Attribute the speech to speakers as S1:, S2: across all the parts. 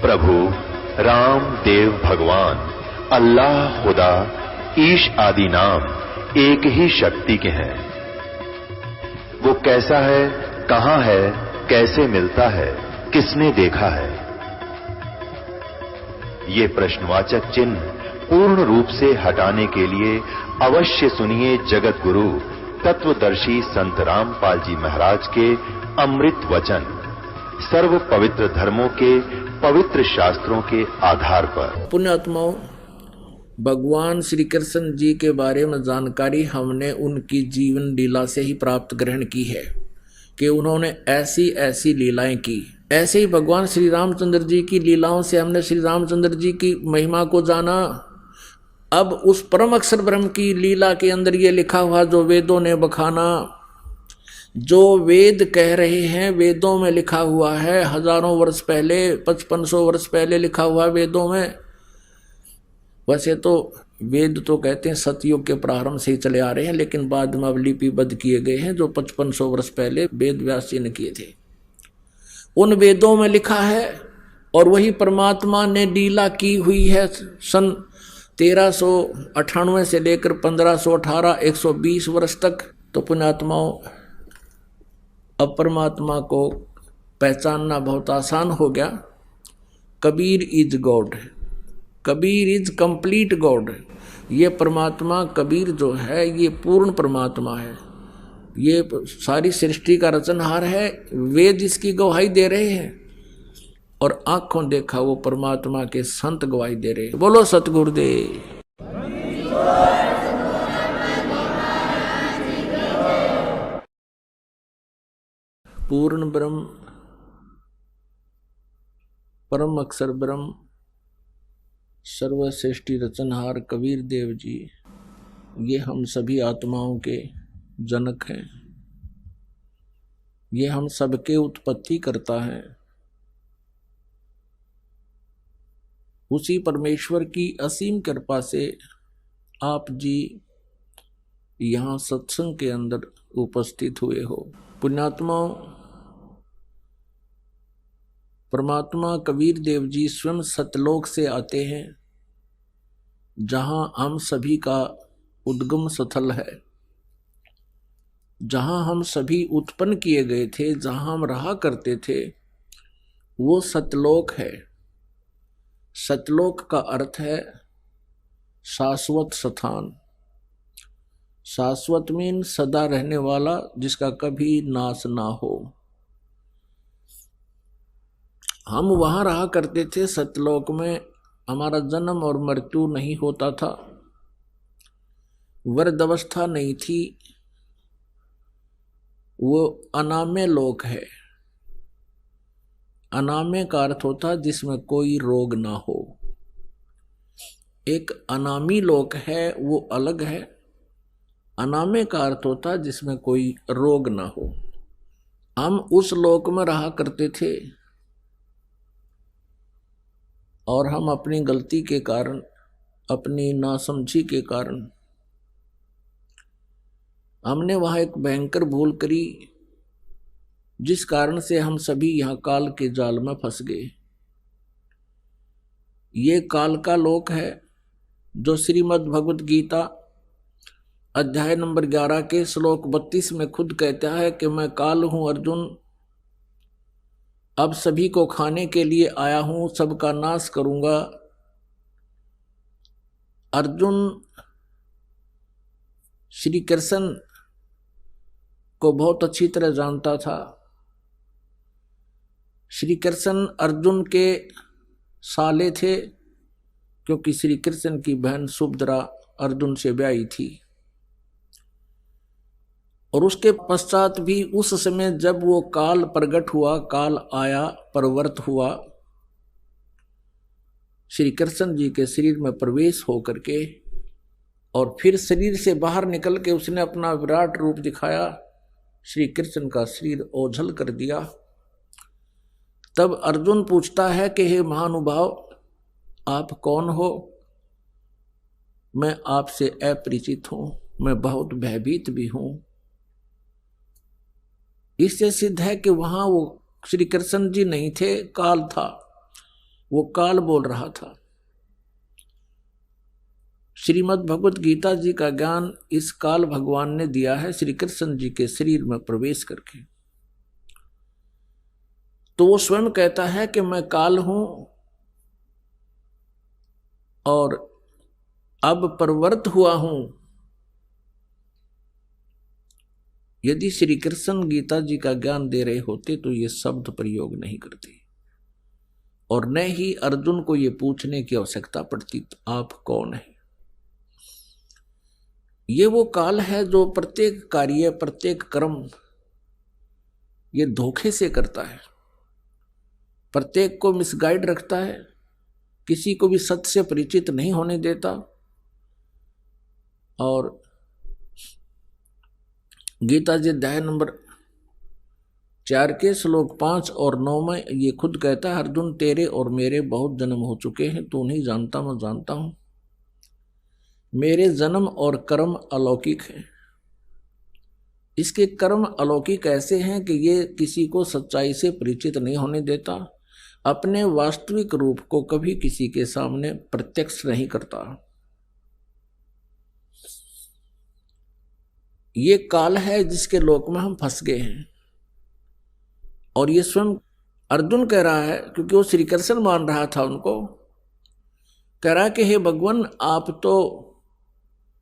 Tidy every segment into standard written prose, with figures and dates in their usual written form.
S1: प्रभु राम देव भगवान अल्लाह खुदा ईश आदि नाम एक ही शक्ति के हैं। वो कैसा है, कहां है, कैसे मिलता है, किसने देखा है? ये प्रश्नवाचक चिन्ह पूर्ण रूप से हटाने के लिए अवश्य सुनिए जगत गुरु तत्वदर्शी संत रामपाल जी महाराज के अमृत वचन, सर्व पवित्र धर्मों के पवित्र शास्त्रों के आधार पर।
S2: पुण्यात्माओं, भगवान श्री कृष्ण जी के बारे में जानकारी हमने उनकी जीवन लीला से ही प्राप्त ग्रहण की है कि उन्होंने ऐसी ऐसी लीलाएं की। ऐसे ही भगवान श्री रामचंद्र जी की लीलाओं से हमने श्री रामचंद्र जी की महिमा को जाना। अब उस परम अक्षर ब्रह्म की लीला के अंदर ये लिखा हुआ जो वेदों ने बखाना, जो वेद कह रहे हैं वेदों में लिखा हुआ है, हजारों वर्ष पहले, 5500 वर्ष पहले लिखा हुआ वेदों में। वैसे तो वेद तो कहते हैं सतयुग के प्रारंभ से ही चले आ रहे हैं, लेकिन बाद में अब लिपिबद्ध किए गए हैं जो 5500 वर्ष पहले वेद व्यास जी ने किए थे। उन वेदों में लिखा है और वही परमात्मा ने लीला की हुई है। सन 1398 से लेकर 1518 120 वर्ष तक। तो पुण्यात्माओं, अब परमात्मा को पहचानना बहुत आसान हो गया। Kabir is God, Kabir is complete God. ये परमात्मा कबीर जो है ये पूर्ण परमात्मा है, ये सारी सृष्टि का रचनहार है। वेद इसकी गवाही दे रहे हैं और आंखों देखा वो परमात्मा के संत गवाही दे रहे हैं। बोलो सतगुरुदेव। पूर्ण ब्रह्म, परम अक्षर ब्रह्म, सर्वश्रेष्ठी रचनहार कबीर देव जी, ये हम सभी आत्माओं के जनक हैं। ये हम सबके उत्पत्ति करता है। उसी परमेश्वर की असीम कृपा से आप जी यहाँ सत्संग के अंदर उपस्थित हुए हो। पुण्यात्माओं, परमात्मा कबीर देव जी स्वयं सतलोक से आते हैं, जहां हम सभी का उद्गम स्थल है, जहां हम सभी उत्पन्न किए गए थे, जहां हम रहा करते थे, वो सतलोक है। सतलोक का अर्थ है शाश्वत स्थान। शाश्वत मीन सदा रहने वाला, जिसका कभी नाश ना हो। हम वहां रहा करते थे सतलोक में। हमारा जन्म और मृत्यु नहीं होता था, वृद्ध अवस्था नहीं थी। वो अनाम्य लोक है। अनाम्य का अर्थ होता है जिसमें कोई रोग ना हो। एक अनामी लोक है, वो अलग है। अनाम्य का अर्थ होता है जिसमें कोई रोग ना हो। हम उस लोक में रहा करते थे और हम अपनी गलती के कारण, अपनी नासमझी के कारण हमने वहां एक भयंकर भूल करी, जिस कारण से हम सभी यहाँ काल के जाल में फंस गए। ये काल का लोक है जो श्रीमद् भगवत गीता अध्याय नंबर 11 के श्लोक 32 में खुद कहता है कि मैं काल हूं अर्जुन, अब सभी को खाने के लिए आया हूं, सबका नाश करूंगा। अर्जुन श्री कृष्ण को बहुत अच्छी तरह जानता था। श्री कृष्ण अर्जुन के साले थे, क्योंकि श्री कृष्ण की बहन सुभद्रा अर्जुन से ब्याही थी। और उसके पश्चात भी उस समय जब वो काल प्रकट हुआ, काल आया, प्रवृत्त हुआ, श्री कृष्ण जी के शरीर में प्रवेश होकर के और फिर शरीर से बाहर निकल के उसने अपना विराट रूप दिखाया, श्री कृष्ण का शरीर ओझल कर दिया। तब अर्जुन पूछता है कि हे महानुभाव, आप कौन हो? मैं आपसे अपरिचित हूं, मैं बहुत भयभीत भी हूं। इससे सिद्ध है कि वहां वो श्री कृष्ण जी नहीं थे, काल था। वो काल बोल रहा था। श्रीमद् भगवत गीता जी का ज्ञान इस काल भगवान ने दिया है श्री कृष्ण जी के शरीर में प्रवेश करके। तो वो स्वयं कहता है कि मैं काल हूं और अब प्रवृत्त हुआ हूं। यदि श्री कृष्ण गीता जी का ज्ञान दे रहे होते तो ये शब्द प्रयोग नहीं करते और न ही अर्जुन को ये पूछने की आवश्यकता पड़ती आप कौन है। ये वो काल है जो प्रत्येक कार्य प्रत्येक कर्म ये धोखे से करता है, प्रत्येक को मिसगाइड रखता है, किसी को भी सत्य से परिचित नहीं होने देता। और गीता जी अध्याय नंबर 4 के श्लोक 5 और 9 में ये खुद कहता है, अर्जुन तेरे और मेरे बहुत जन्म हो चुके हैं, तू नहीं जानता मैं जानता हूं। मेरे जन्म और कर्म अलौकिक हैं। इसके कर्म अलौकिक ऐसे हैं कि ये किसी को सच्चाई से परिचित नहीं होने देता, अपने वास्तविक रूप को कभी किसी के सामने प्रत्यक्ष नहीं करता। ये काल है जिसके लोक में हम फंस गए हैं। और ये स्वयं अर्जुन कह रहा है, क्योंकि वो श्री कृष्ण मान रहा था उनको, कह रहा है कि हे भगवान आप तो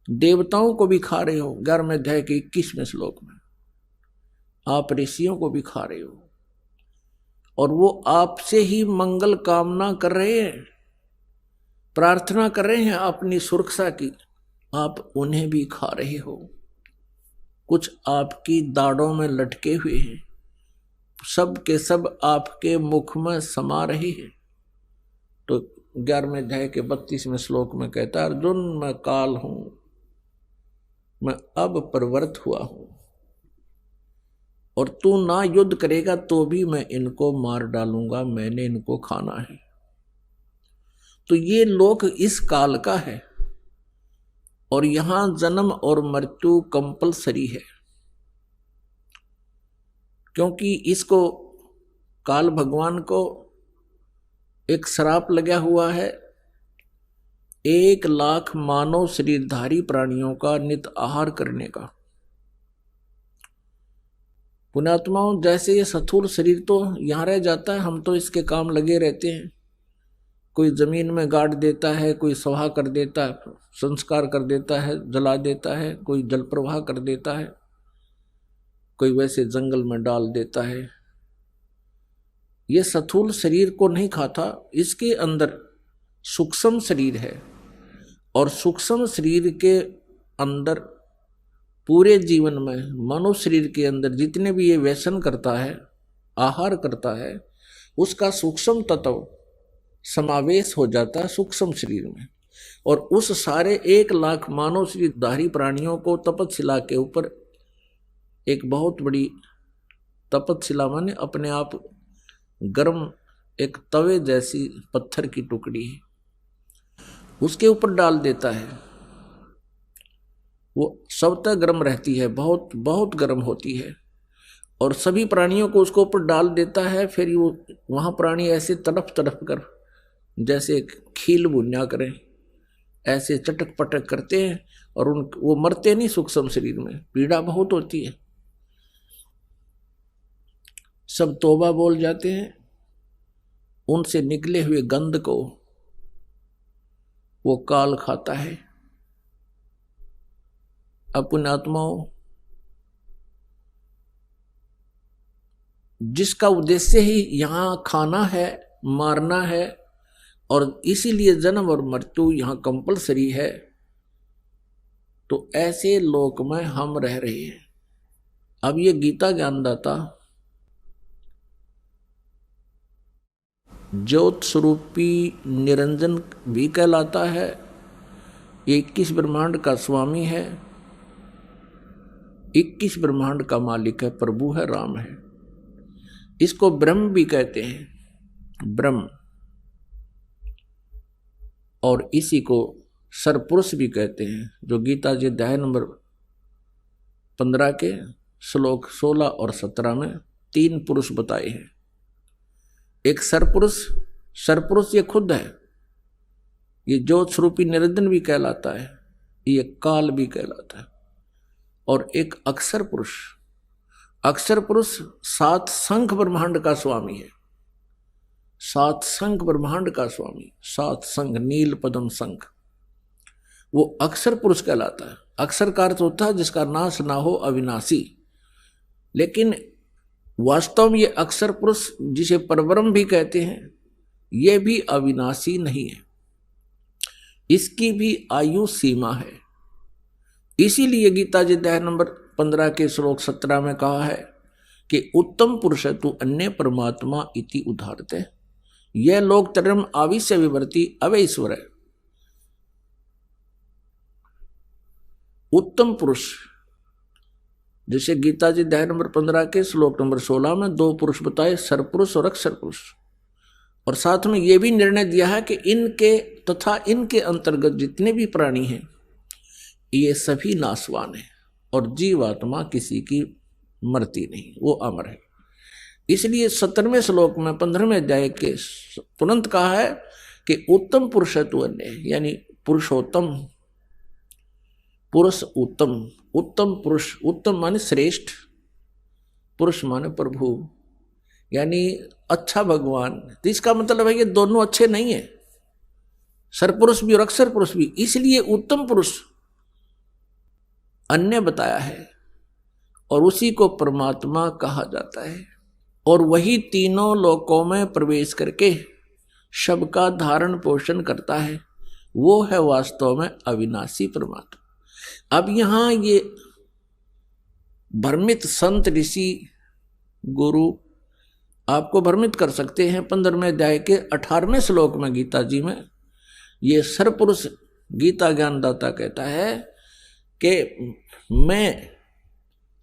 S2: देवताओं को भी खा रहे हो। 11वें अध्याय के 21वें श्लोक में आप ऋषियों को भी खा रहे हो और वो आपसे ही मंगल कामना कर रहे हैं, प्रार्थना कर रहे हैं अपनी सुरक्षा की, आप उन्हें भी खा रहे हो। कुछ आपकी दाढ़ों में लटके हुए हैं, सब के सब आपके मुख में समा रहे हैं। तो 11वें अध्याय के 32वें श्लोक में कहता है, अर्जुन मैं काल हूं, मैं अब प्रवृत्त हुआ हूं और तू ना युद्ध करेगा तो भी मैं इनको मार डालूंगा, मैंने इनको खाना है। तो ये लोक इस काल का है और यहां जन्म और मृत्यु कंपलसरी है, क्योंकि इसको काल भगवान को एक श्राप लगा हुआ है 1 लाख मानव शरीरधारी प्राणियों का नित आहार करने का। पुण्यात्माओं, जैसे ये स्थूल शरीर तो यहाँ रह जाता है, हम तो इसके काम लगे रहते हैं। कोई जमीन में गाड़ देता है, कोई सवा कर देता है, संस्कार कर देता है, जला देता है, कोई जल प्रवाह कर देता है, कोई वैसे जंगल में डाल देता है। ये स्थूल शरीर को नहीं खाता, इसके अंदर सूक्ष्म शरीर है और सूक्ष्म शरीर के अंदर पूरे जीवन में मानव शरीर के अंदर जितने भी ये व्यसन करता है, आहार करता है, उसका सूक्ष्म तत्व समावेश हो जाता है सूक्ष्म शरीर में। और उस सारे 1 लाख मानव शरीरधारी प्राणियों को तपतशिला के ऊपर एक बहुत बड़ी तपतशिला माने अपने आप गर्म एक तवे जैसी पत्थर की टुकड़ी है, उसके ऊपर डाल देता है। वो स्वतः गर्म रहती है, बहुत बहुत गर्म होती है और सभी प्राणियों को उसको ऊपर डाल देता है। फिर वो वहाँ प्राणी ऐसे तड़प तड़प कर जैसे खील भुन्या करें, ऐसे चटक पटक करते हैं और वो मरते नहीं। सूक्ष्म शरीर में पीड़ा बहुत होती है, सब तौबा बोल जाते हैं। उनसे निकले हुए गंध को वो काल खाता है। अपने आत्माओं, जिसका उद्देश्य ही यहां खाना है, मारना है और इसीलिए जन्म और मृत्यु यहां कंपलसरी है, तो ऐसे लोक में हम रह रहे हैं। अब ये गीता ज्ञानदाता ज्योत स्वरूपी निरंजन भी कहलाता है। ये 21 ब्रह्मांड का स्वामी है, 21 ब्रह्मांड का मालिक है, प्रभु है, राम है। इसको ब्रह्म भी कहते हैं, ब्रह्म। और इसी को सरपुरुष भी कहते हैं, जो गीता जी अध्याय नंबर 15 के श्लोक 16 और 17 में 3 पुरुष बताए हैं। एक सरपुरुष सरपुरुष ये खुद है, ये ज्योत स्वरूपी निरंजन भी कहलाता है, ये काल भी कहलाता है। और एक अक्षर पुरुष, अक्षर पुरुष 7 संख ब्रह्मांड का स्वामी है, 7 संख ब्रह्मांड का स्वामी, 7 संख नील पद्म संख, वो अक्षर पुरुष कहलाता है। अक्षर का अर्थ होता है जिसका नाश ना हो, अविनाशी। लेकिन वास्तव में ये अक्षर पुरुष जिसे परब्रह्म भी कहते हैं, ये भी अविनाशी नहीं है, इसकी भी आयु सीमा है। इसीलिए गीता जी अध्याय नंबर 15 के श्लोक 17 में कहा है कि उत्तम पुरुष तु अन्य परमात्मा इति उदाहरते, यह लोक तरम आविश्य विवर्ती अवै ईश्वर है। उत्तम पुरुष, जैसे गीता जी अध्याय नंबर 15 के श्लोक नंबर 16 में 2 पुरुष बताए, सरपुरुष और अक्षर पुरुष, और साथ में यह भी निर्णय दिया है कि इनके तथा इनके अंतर्गत जितने भी प्राणी हैं ये सभी नाशवान हैं, और जीवात्मा किसी की मरती नहीं, वो अमर है। इसलिए 17वें श्लोक में 15वें अध्याय के तुरंत कहा है कि उत्तम पुरुष है तू अन्य, यानी पुरुषोत्तम पुरुष, उत्तम, उत्तम पुरुष, उत्तम माने श्रेष्ठ, पुरुष माने प्रभु, यानी अच्छा भगवान। तो इसका मतलब है कि दोनों अच्छे नहीं है, सरपुरुष भी और अक्षर पुरुष भी। इसलिए उत्तम पुरुष अन्य बताया है और उसी को परमात्मा कहा जाता है, और वही तीनों लोकों में प्रवेश करके सबका धारण पोषण करता है, वो है वास्तव में अविनाशी परमात्मा। अब यहां ये भ्रमित संत ऋषि गुरु आपको भ्रमित कर सकते हैं। 15वें अध्याय के 18वें श्लोक में गीता जी में ये सरपुरुष गीता ज्ञानदाता कहता है कि मैं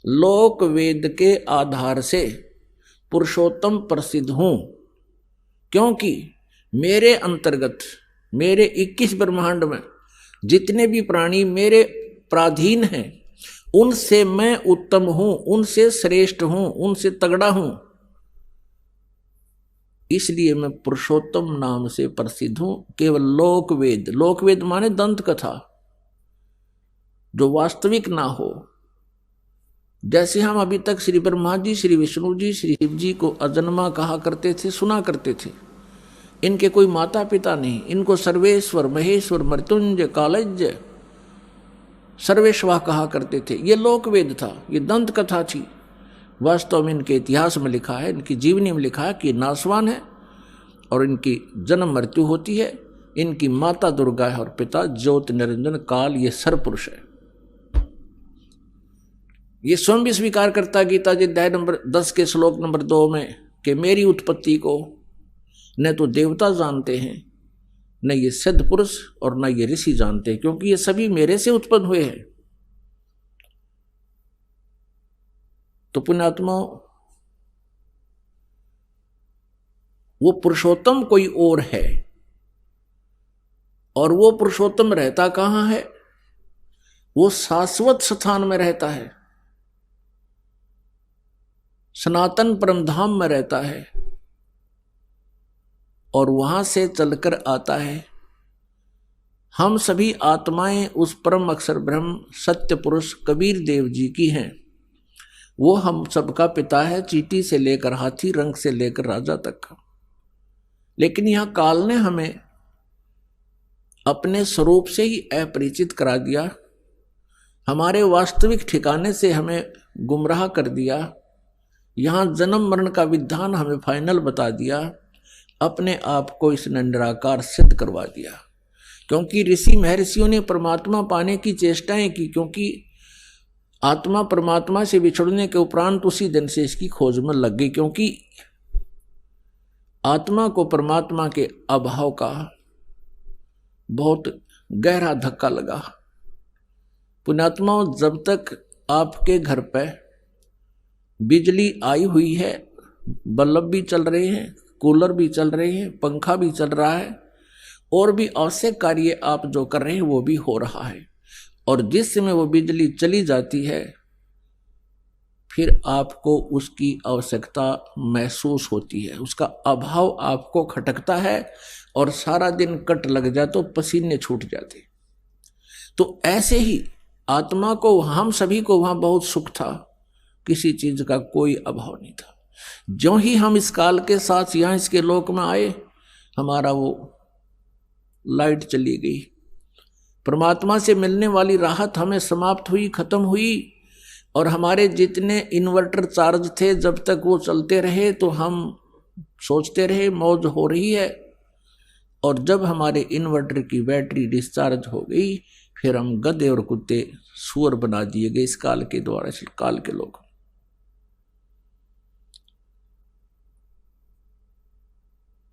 S2: लोक वेद के आधार से पुरुषोत्तम प्रसिद्ध हूं, क्योंकि मेरे अंतर्गत, मेरे 21 ब्रह्मांड में जितने भी प्राणी मेरे प्राधीन हैं, उनसे मैं उत्तम हूं, उनसे श्रेष्ठ हूं, उनसे तगड़ा हूं। इसलिए मैं पुरुषोत्तम नाम से प्रसिद्ध हूं। केवल लोकवेद, लोकवेद माने दंत कथा, जो वास्तविक ना हो। जैसे हम अभी तक श्री ब्रह्मा जी, श्री विष्णु जी, श्री शिव जी को अजन्मा कहा करते थे, सुना करते थे, इनके कोई माता पिता नहीं, इनको सर्वेश्वर, महेश्वर, मृत्युंजय, कालज्य, सर्वेश्वर कहा करते थे। ये लोकवेद था, ये दंत कथा थी। वास्तव में इनके इतिहास में लिखा है, इनकी जीवनी में लिखा है कि नासवान है और इनकी जन्म मृत्यु होती है। इनकी माता दुर्गा है और पिता ज्योति निरंजन काल, ये सरपुरुष है। ये स्वयं भी स्वीकार करता गीता जी अध्याय नंबर 10 के श्लोक नंबर 2 में कि मेरी उत्पत्ति को न तो देवता जानते हैं, न ये सिद्ध पुरुष और न ये ऋषि जानते हैं, क्योंकि ये सभी मेरे से उत्पन्न हुए हैं। तो पुण्यात्मा, वो पुरुषोत्तम कोई और है, और वो पुरुषोत्तम रहता कहां है? वो शाश्वत स्थान में रहता है, सनातन परमधाम में रहता है, और वहां से चलकर आता है। हम सभी आत्माएं उस परम अक्षर ब्रह्म सत्य पुरुष कबीर देव जी की हैं। वो हम सबका पिता है, चींटी से लेकर हाथी, रंग से लेकर राजा तक का। लेकिन यहां काल ने हमें अपने स्वरूप से ही अपरिचित करा दिया, हमारे वास्तविक ठिकाने से हमें गुमराह कर दिया। यहां जन्म मरण का विधान हमें फाइनल बता दिया, अपने आप को इसने निराकार सिद्ध करवा दिया। क्योंकि ऋषि महर्षियों ने परमात्मा पाने की चेष्टाएं की, क्योंकि आत्मा परमात्मा से बिछड़ने के उपरांत उसी दिन से इसकी खोज में लग गई, क्योंकि आत्मा को परमात्मा के अभाव का बहुत गहरा धक्का लगा। पुण्यात्माओं, जब तक आपके घर पर बिजली आई हुई है, बल्ब भी चल रहे हैं, कूलर भी चल रहे हैं, पंखा भी चल रहा है, और भी आवश्यक कार्य आप जो कर रहे हैं वो भी हो रहा है, और जिस समय वो बिजली चली जाती है फिर आपको उसकी आवश्यकता महसूस होती है, उसका अभाव आपको खटकता है और सारा दिन कट लग जाए तो पसीने छूट जाते। तो ऐसे ही आत्मा को, हम सभी को वहां बहुत सुख था, किसी चीज का कोई अभाव नहीं था। जो ही हम इस काल के साथ यहां इसके लोक में आए, हमारा वो लाइट चली गई, परमात्मा से मिलने वाली राहत हमें समाप्त हुई, खत्म हुई। और हमारे जितने इन्वर्टर चार्ज थे, जब तक वो चलते रहे तो हम सोचते रहे मौज हो रही है, और जब हमारे इन्वर्टर की बैटरी डिस्चार्ज हो गई, फिर हम गधे और कुत्ते सुअर बना दिए गए इस काल के द्वारा, इस काल के लोग।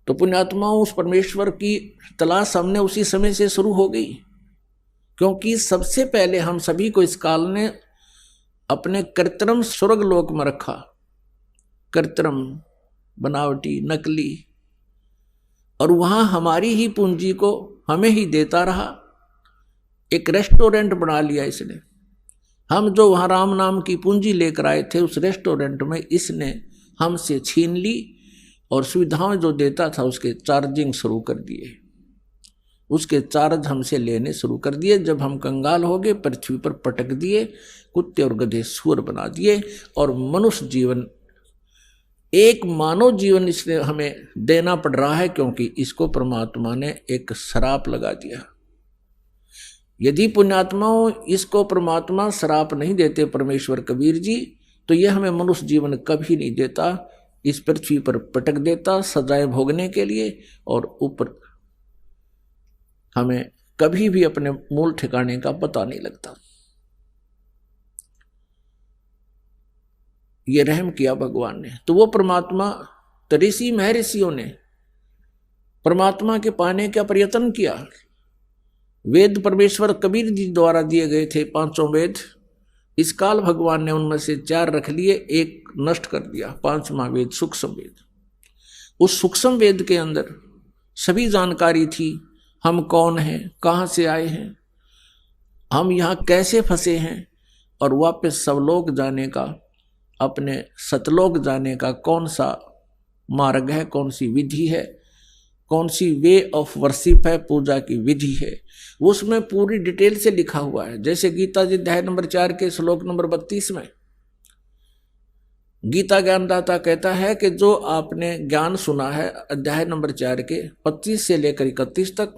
S2: तो पुण्यात्माओं, उस परमेश्वर की तलाश हमने उसी समय से शुरू हो गई, क्योंकि सबसे पहले हम सभी को इस काल ने अपने कृत्रिम स्वर्ग लोक में रखा, कृत्रिम, बनावटी, नकली, और वहां हमारी ही पूंजी को हमें ही देता रहा। एक रेस्टोरेंट बना लिया इसने। हम जो वहां राम नाम की पूंजी लेकर आए थे, उस रेस्टोरेंट में इसने हमसे छीन ली और सुविधाएं जो देता था उसके चार्जिंग शुरू कर दिए, उसके चार्ज हमसे लेने शुरू कर दिए। जब हम कंगाल हो गए, पृथ्वी पर पटक दिए, कुत्ते और गधे सुअर बना दिए, और मनुष्य जीवन, एक मानव जीवन इसने हमें देना पड़ रहा है, क्योंकि इसको परमात्मा ने एक श्राप लगा दिया। यदि पुण्यात्माओं इसको परमात्मा श्राप नहीं देते, परमेश्वर कबीर जी, तो यह हमें मनुष्य जीवन कभी नहीं देता, इस पृथ्वी पर पटक देता सजाएं भोगने के लिए, और ऊपर हमें कभी भी अपने मूल ठिकाने का पता नहीं लगता। ये रहम किया भगवान ने। तो वो परमात्मा, ऋषि महर्षियों ने परमात्मा के पाने का प्रयत्न किया। वेद परमेश्वर कबीर जी द्वारा दिए गए थे, 5 वेद। इस काल भगवान ने उनमें से 4 रख लिए, एक नष्ट कर दिया, 5वां वेद सूक्ष्म वेद। उस सूक्ष्म वेद के अंदर सभी जानकारी थी, हम कौन हैं, कहाँ से आए हैं, हम यहाँ कैसे फंसे हैं, और वापस सवलोक जाने का, अपने सतलोक जाने का कौन सा मार्ग है, कौन सी विधि है, कौन सी वे ऑफ वर्शिप है, पूजा की विधि है, उसमें पूरी डिटेल से लिखा हुआ है। जैसे गीता जी अध्याय नंबर 4 के श्लोक नंबर 32 में गीता ज्ञानदाता कहता है कि जो आपने ज्ञान सुना है अध्याय नंबर 4 के 25 से लेकर 31 तक,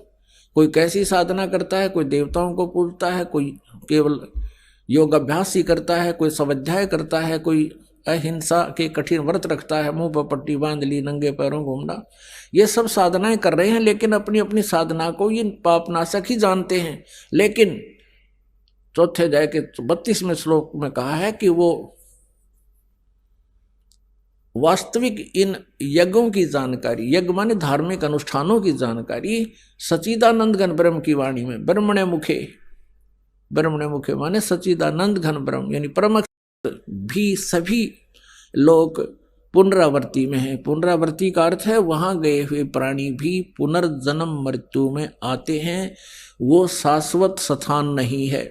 S2: कोई कैसी साधना करता है, कोई देवताओं को पूजता है, कोई केवल योग अभ्यास ही करता है, कोई स्वाध्याय करता है, कोई अहिंसा के कठिन व्रत रखता है, मुंह पर पट्टी बांध ली, नंगे पैरों घूमना, ये सब साधनाएं कर रहे हैं, लेकिन अपनी अपनी साधना को ये पापनाशक ही जानते हैं। लेकिन चौथे अध्याय के 32वें श्लोक में कहा है कि वो वास्तविक इन यज्ञों की जानकारी, यज्ञ माने धार्मिक अनुष्ठानों की जानकारी, सच्चिदानंद घन ब्रह्म की वाणी में, ब्रह्मणे मुखे, ब्रह्मणे मुखे माने सच्चिदानंद घन ब्रह्म यानी परम भी सभी लोग पुनरावृत्ति में है। पुनरावृत्ति का अर्थ है वहां गए हुए प्राणी भी पुनर्जन्म मृत्यु में आते हैं। वो शाश्वत स्थान नहीं है,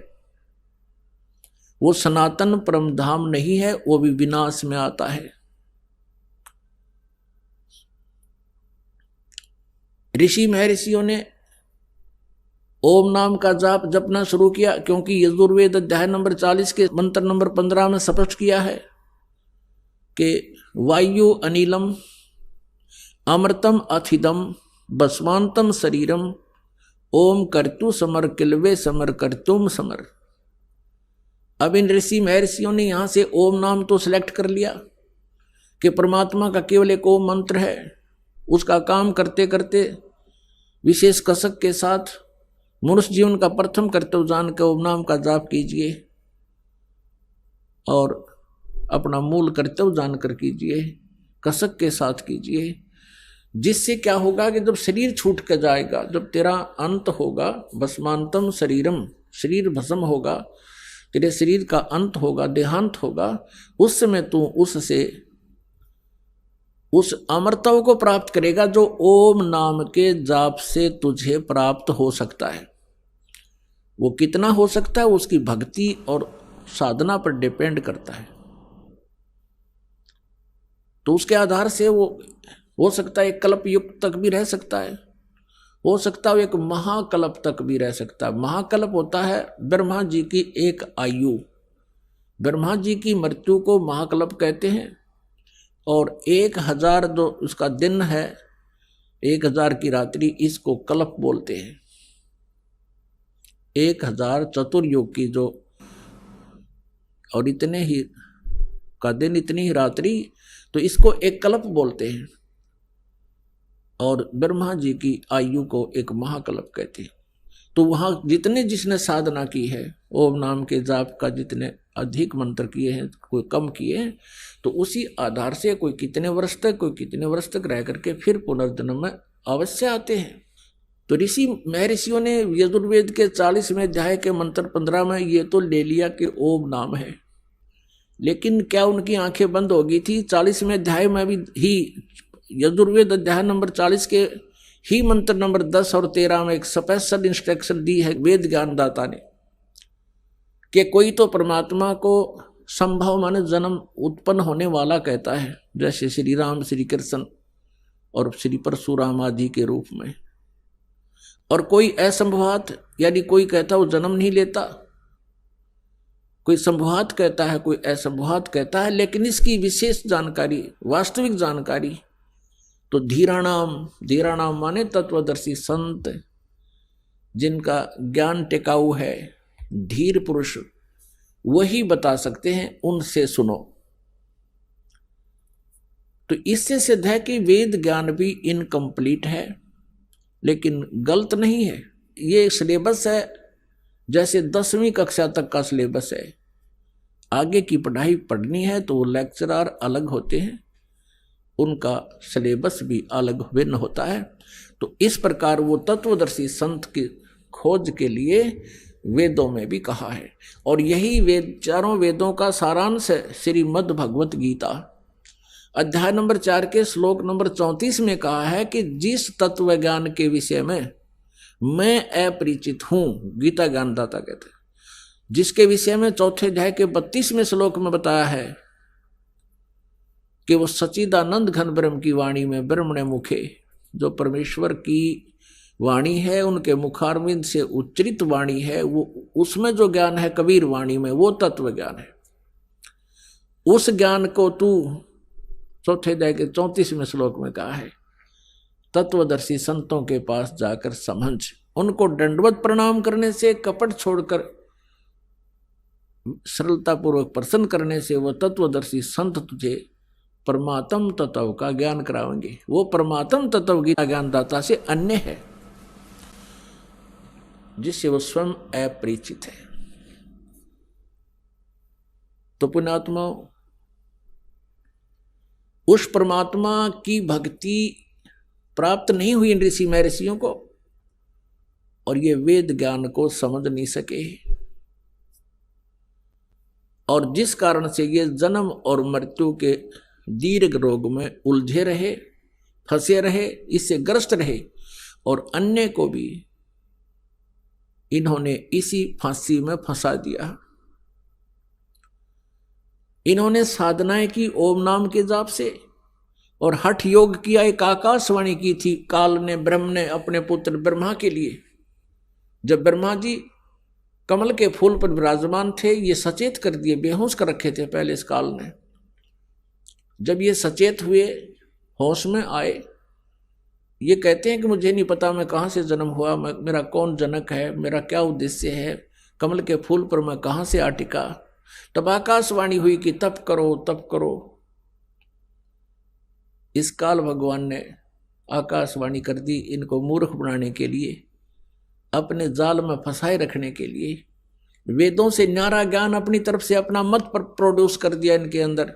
S2: वो सनातन परम धाम नहीं है, वो भी विनाश में आता है। ऋषि महर्षियों ने ओम नाम का जाप जपना शुरू किया, क्योंकि यजुर्वेद अध्याय नंबर 40 के मंत्र नंबर 15 में स्पष्ट किया है कि वायु अनिलम अमृतम अथिदम बस्वांतम शरीरम ओम कर्तु समर किलवे समर कर्तुम समर। अब इन ऋषि महर्षियों ने यहां से ओम नाम तो सिलेक्ट कर लिया कि परमात्मा का केवल एक ओम मंत्र है, उसका काम करते करते विशेष कसक के साथ मनुष्य जीवन का प्रथम कर्तव्य जान के ओम नाम का जाप कीजिए और अपना मूल कर्तव्य जानकर कीजिए, कसक के साथ कीजिए। जिससे क्या होगा कि जब शरीर छूट कर जाएगा, जब तेरा अंत होगा, भस्मांतम शरीरम, शरीर भस्म होगा, तेरे शरीर का अंत होगा, देहांत होगा, उस समय तू उससे उस अमरत्व को प्राप्त करेगा जो ओम नाम के जाप से तुझे प्राप्त हो सकता है। वो कितना हो सकता है, उसकी भक्ति और साधना पर डिपेंड करता है। तो उसके आधार से वो हो सकता है एक कल्प युग तक भी रह सकता है, हो सकता है एक महाकल्प तक भी रह सकता है। महाकल्प होता है ब्रह्मा जी की एक आयु, ब्रह्मा जी की मृत्यु को महाकल्प कहते हैं। और 1000 जो उसका दिन है, 1000 की रात्रि, इसको कल्प बोलते हैं। 1000 चतुर्युग की जो, और इतने ही का दिन इतनी ही रात्रि, तो इसको एक कल्प बोलते हैं। और ब्रह्मा जी की आयु को एक महाकल्प कहते हैं। तो वहां जितने जिसने साधना की है, ओम नाम के जाप का जितने अधिक मंत्र किए हैं, कोई कम किए हैं, तो उसी आधार से कोई कितने वर्ष तक, कोई कितने वर्ष तक रह करके फिर पुनर्जन्म में अवश्य आते हैं। तो ऋषि महर्षियों ने यजुर्वेद के 40वें अध्याय के मंत्र 15 में ये तो ले लिया कि ओम नाम है, लेकिन क्या उनकी आंखें बंद हो गई थी? 40वें अध्याय में भी ही, यजुर्वेद अध्याय नंबर 40 के ही मंत्र नंबर 10 और 13 में एक स्पेशल इंस्ट्रक्शन दी है वेद ज्ञानदाता ने कि कोई तो परमात्मा को संभव माने जन्म उत्पन्न होने वाला कहता है, जैसे श्री राम, श्री कृष्ण और श्री परशुराम आदि के रूप में, और कोई असंभवात, यानी कोई कहता वो जन्म नहीं लेता, कोई संभवात कहता है, कोई असंभवात कहता है। लेकिन इसकी विशेष जानकारी, वास्तविक जानकारी तो धीराणाम माने तत्वदर्शी संत, जिनका ज्ञान टिकाऊ है, धीर पुरुष, वही बता सकते हैं, उनसे सुनो। तो इससे सिद्ध है कि वेद ज्ञान भी इनकम्प्लीट है, लेकिन गलत नहीं है। ये सिलेबस है जैसे 10वीं कक्षा तक का सिलेबस है। आगे की पढ़ाई पढ़नी है तो वो लेक्चरर अलग होते हैं, उनका सिलेबस भी अलग भिन्न होता है। तो इस प्रकार वो तत्वदर्शी संत की खोज के लिए वेदों में भी कहा है। और यही वेद, चारों वेदों का सारांश है श्रीमद् भगवत गीता अध्याय नंबर 4 के श्लोक नंबर 34 में कहा है कि जिस तत्व ज्ञान के विषय में मैं अपरिचित हूं, गीता ज्ञानदाता कहते हैं, जिसके विषय में चौथे अध्याय के 32वें श्लोक में बताया है कि वो सच्चिदानंद घन ब्रह्म की वाणी में ब्रह्मणे मुखे, जो परमेश्वर की वाणी है, उनके मुखारविंद से उच्चरित वाणी है, वो उसमें जो ज्ञान है कबीर वाणी में, वो तत्व ज्ञान है। उस ज्ञान को तू चौथे अध्याय के 34वें श्लोक में कहा है तत्वदर्शी संतों के पास जाकर समझ, उनको दंडवत प्रणाम करने से, कपट छोड़कर सरलता पूर्वक प्रसन्न करने से वो तत्वदर्शी संत तुझे परमात्म तत्व का ज्ञान कराएंगे। वो परमात्म तत्व की ज्ञानदाता से अन्य है, जिससे वो स्वयं अपरिचित है। तो पुण्यात्मा, उस परमात्मा की भक्ति प्राप्त नहीं हुई इन ऋषि महर्षियों को, और ये वेद ज्ञान को समझ नहीं सके, और जिस कारण से ये जन्म और मृत्यु के दीर्घ रोग में उलझे रहे, फंसे रहे, इससे ग्रस्त रहे, और अन्य को भी इन्होंने इसी फांसी में फंसा दिया। इन्होंने साधनाएं की ओम नाम के जाप से, और हठ योग किया, एक आकाशवाणी की थी काल ने, ब्रह्म ने अपने पुत्र ब्रह्मा के लिए। जब ब्रह्मा जी कमल के फूल पर विराजमान थे, ये सचेत कर दिए, बेहोश कर रखे थे पहले इस काल ने। जब ये सचेत हुए, होश में आए, ये कहते हैं कि मुझे नहीं पता मैं कहाँ से जन्म हुआ, मेरा कौन जनक है, मेरा क्या उद्देश्य है, कमल के फूल पर मैं कहाँ से आ टिका। तब आकाशवाणी हुई कि तप करो, तप करो। इस काल भगवान ने आकाशवाणी कर दी, इनको मूर्ख बनाने के लिए, अपने जाल में फंसाए रखने के लिए। वेदों से न्यारा ज्ञान अपनी तरफ से अपना मत पर प्रोड्यूस कर दिया इनके अंदर।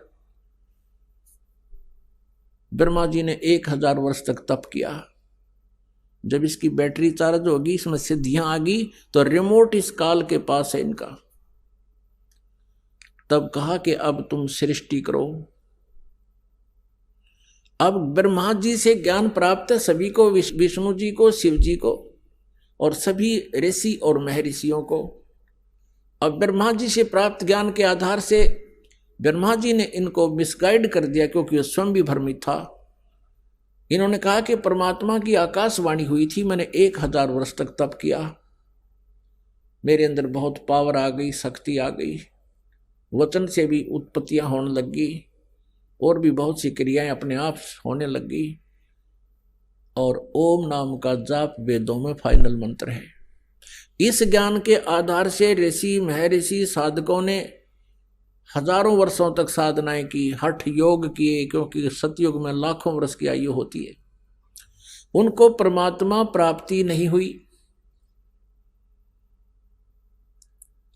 S2: ब्रह्मा जी ने 1000 वर्ष तक तप किया। जब इसकी बैटरी चार्ज होगी, इसमें सिद्धियां आ गई, तो रिमोट इस काल के पास है इनका। तब कहा कि अब तुम सृष्टि करो। अब ब्रह्मा जी से ज्ञान प्राप्त है सभी को, विष्णु जी को, शिव जी को, और सभी ऋषि और महर्षियों को। अब ब्रह्मा जी से प्राप्त ज्ञान के आधार से ब्रह्मा जी ने इनको मिसगाइड कर दिया क्योंकि वो स्वयं भी भ्रमित था। इन्होंने कहा कि परमात्मा की आकाशवाणी हुई थी, मैंने 1000 वर्ष तक तप किया, मेरे अंदर बहुत पावर आ गई, शक्ति आ गई, वचन से भी उत्पत्तियां होने लगी और भी बहुत सी क्रियाएं अपने आप होने लगी। और ओम नाम का जाप वेदों में फाइनल मंत्र है। इस ज्ञान के आधार से ऋषि महर्षि साधकों ने हजारों वर्षों तक साधनाएं की, हठ योग किए, क्योंकि सतयुग में लाखों वर्ष की आयु होती है। उनको परमात्मा प्राप्ति नहीं हुई,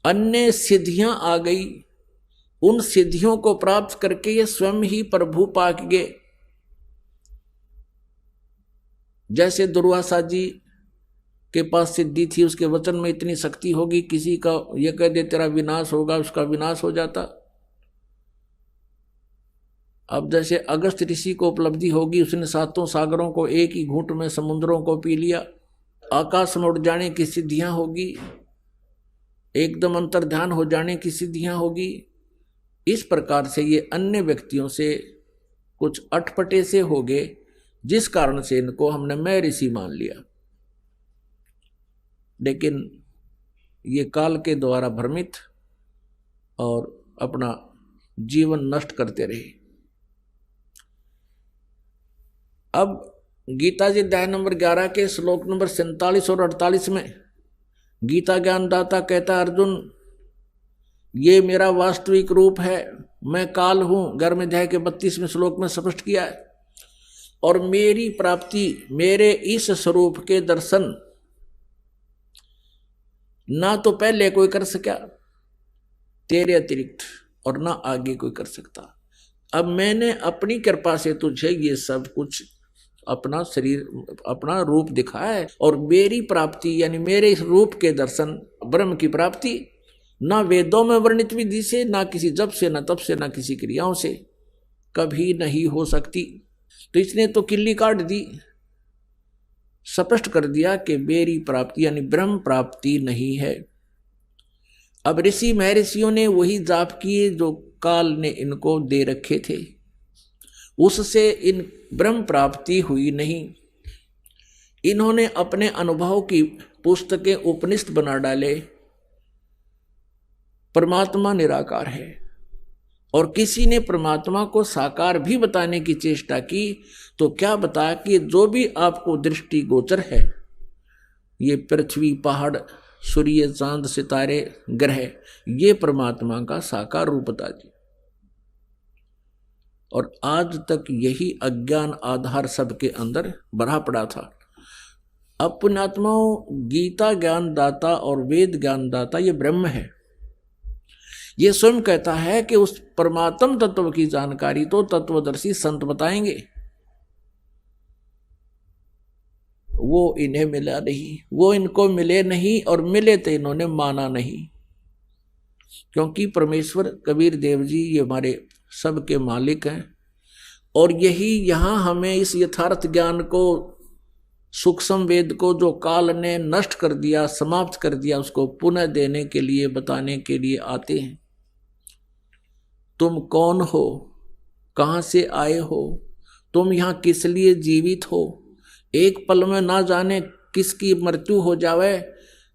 S2: अन्य सिद्धियां आ गई। उन सिद्धियों को प्राप्त करके ये स्वयं ही प्रभु पाक गए। जैसे दुर्वासा जी के पास सिद्धि थी, उसके वचन में इतनी शक्ति होगी, किसी का ये कह दे तेरा विनाश होगा, उसका विनाश हो जाता। अब जैसे अगस्त ऋषि को उपलब्धि होगी, उसने 7 सागरों को एक ही घूंट में समुद्रों को पी लिया। आकाश में उड़ जाने की सिद्धियां होगी, एकदम अंतर ध्यान हो जाने की सिद्धियां होगी। इस प्रकार से ये अन्य व्यक्तियों से कुछ अटपटे से हो गए, जिस कारण से इनको हमने मैं ऋषि मान लिया। लेकिन ये काल के द्वारा भ्रमित और अपना जीवन नष्ट करते रहे। अब गीता जी अध्याय नंबर 11 के श्लोक नंबर 47 और 48 में गीता ज्ञानदाता कहता, अर्जुन ये मेरा वास्तविक रूप है, मैं काल हूं। 11वें अध्याय के 32वें श्लोक में स्पष्ट किया है। और मेरी प्राप्ति, मेरे इस स्वरूप के दर्शन ना तो पहले कोई कर सका तेरे अतिरिक्त, और ना आगे कोई कर सकता। अब मैंने अपनी कृपा से तुझे ये सब कुछ अपना शरीर, अपना रूप दिखाया है। और मेरी प्राप्ति यानी मेरे इस रूप के दर्शन, ब्रह्म की प्राप्ति, ना वेदों में वर्णित विधि से, ना किसी जप से, ना तप से, ना किसी क्रियाओं से कभी नहीं हो सकती। तो इसने तो किल्ली काट दी, स्पष्ट कर दिया कि मेरी प्राप्ति यानी ब्रह्म प्राप्ति नहीं है। अब ऋषि महर्षियों ने वही जाप किए जो काल ने इनको दे रखे थे, उससे इन ब्रह्म प्राप्ति हुई नहीं। इन्होंने अपने अनुभव की पुस्तकें उपनिषद बना डाले। परमात्मा निराकार है, और किसी ने परमात्मा को साकार भी बताने की चेष्टा की तो क्या बताया कि जो भी आपको दृष्टि गोचर है, ये पृथ्वी, पहाड़, सूर्य, चांद, सितारे, ग्रह, ये परमात्मा का साकार रूप बता दी। और आज तक यही अज्ञान आधार सबके अंदर भरा पड़ा था। अब पुण्यात्माओं, गीता ज्ञानदाता और वेद ज्ञानदाता ये ब्रह्म है। ये स्वयं कहता है कि उस परमात्म तत्व की जानकारी तो तत्वदर्शी संत बताएंगे, वो इन्हें मिला नहीं, वो इनको मिले नहीं, और मिले तो इन्होंने माना नहीं। क्योंकि परमेश्वर कबीर देव जी ये हमारे सबके मालिक हैं, और यही यहाँ हमें इस यथार्थ ज्ञान को, सूक्ष्म वेद को जो काल ने नष्ट कर दिया, समाप्त कर दिया, उसको पुनः देने के लिए, बताने के लिए आते हैं। तुम कौन हो, कहाँ से आए हो, तुम यहाँ किस लिए जीवित हो, एक पल में ना जाने किसकी मृत्यु हो जावे,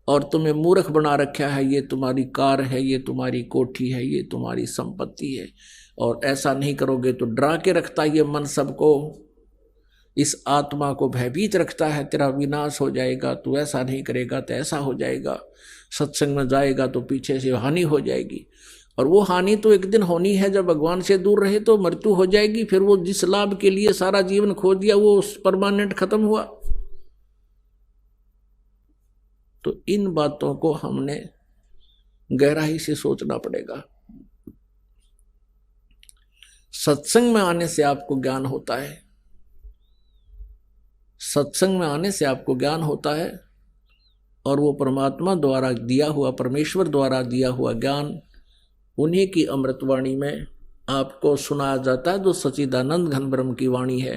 S2: और तुम्हें मूर्ख बना रखा है। ये तुम्हारी कार है, ये तुम्हारी कोठी है, ये तुम्हारी संपत्ति है, और ऐसा नहीं करोगे तो डरा के रखता है ये मन सबको, इस आत्मा को भयभीत रखता है, तेरा विनाश हो जाएगा, तू ऐसा नहीं करेगा तो ऐसा हो जाएगा, सत्संग में जाएगा तो पीछे से हानि हो जाएगी। और वो हानि तो एक दिन होनी है, जब भगवान से दूर रहे तो मृत्यु हो जाएगी। फिर वो जिस लाभ के लिए सारा जीवन खो दिया वो परमानेंट खत्म हुआ। तो इन बातों को हमने गहराई से सोचना पड़ेगा। सत्संग में आने से आपको ज्ञान होता है, सत्संग में आने से आपको ज्ञान होता है, और वो परमात्मा द्वारा दिया हुआ, परमेश्वर द्वारा दिया हुआ ज्ञान उन्हीं की अमृतवाणी में आपको सुनाया जाता है, जो सच्चिदानंद घन ब्रह्म की वाणी है,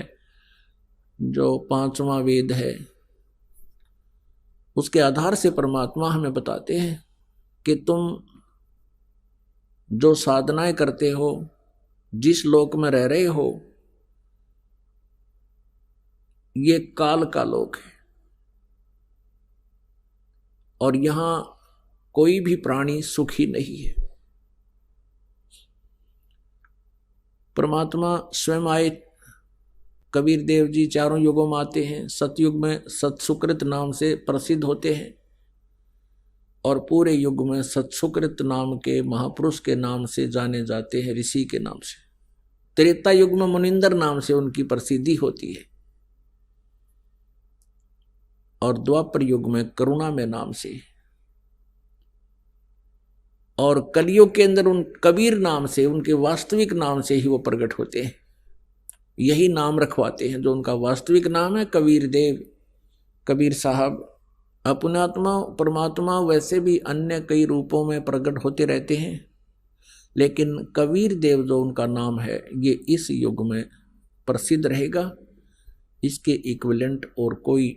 S2: जो 5वां वेद है। उसके आधार से परमात्मा हमें बताते हैं कि तुम जो साधनाएं करते हो, जिस लोक में रह रहे हो, ये काल का लोक है और यहां कोई भी प्राणी सुखी नहीं है। परमात्मा स्वयं आए, कबीर देव जी चारों युगों में आते हैं, सतयुग में सत्सुकृत नाम से प्रसिद्ध होते हैं और पूरे युग में सत्सुकृत नाम के महापुरुष के नाम से जाने जाते हैं, ऋषि के नाम से। त्रेता युग में मुनिंदर नाम से उनकी प्रसिद्धि होती है और द्वापर युग में करुणा में नाम से, और कलयुग के अंदर उन कबीर नाम से, उनके वास्तविक नाम से ही वो प्रकट होते हैं। यही नाम रखवाते हैं जो उनका वास्तविक नाम है, कबीर देव, कबीर साहब। अपनात्मा परमात्मा वैसे भी अन्य कई रूपों में प्रकट होते रहते हैं, लेकिन कबीर देव जो उनका नाम है ये इस युग में प्रसिद्ध रहेगा। इसके इक्विवेलेंट और कोई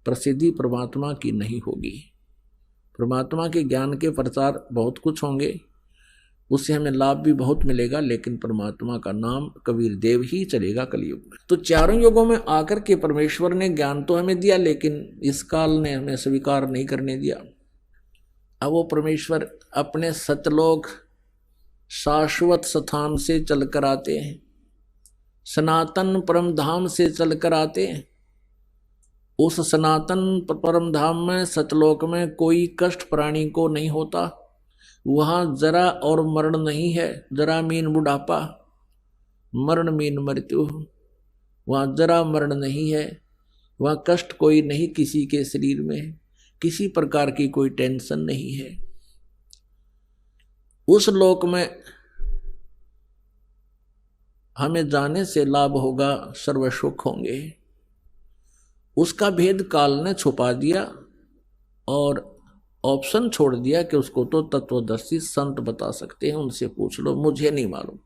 S2: प्रसिद्धि परमात्मा की नहीं होगी। परमात्मा के ज्ञान के प्रचार बहुत कुछ होंगे, उससे हमें लाभ भी बहुत मिलेगा, लेकिन परमात्मा का नाम कबीर देव ही चलेगा कलयुग में। तो चारों युगों में आकर के परमेश्वर ने ज्ञान तो हमें दिया, लेकिन इस काल ने हमें स्वीकार नहीं करने दिया। अब वो परमेश्वर अपने सतलोक शाश्वत स्थान से चलकर आते हैं, सनातन परम धाम से चलकर आते हैं। उस सनातन परम धाम में, सतलोक में कोई कष्ट प्राणी को नहीं होता। वहां जरा और मरण नहीं है। जरा मीन बुढ़ापा, मरण मीन मृत्यु। वहां जरा मरण नहीं है, वहां कष्ट कोई नहीं किसी के शरीर में, किसी प्रकार की कोई टेंशन नहीं है। उस लोक में हमें जाने से लाभ होगा, सर्व सुख होंगे। उसका भेद काल ने छुपा दिया और ऑप्शन छोड़ दिया कि उसको तो तत्वदर्शी संत बता सकते हैं, उनसे पूछ लो, मुझे नहीं मालूम।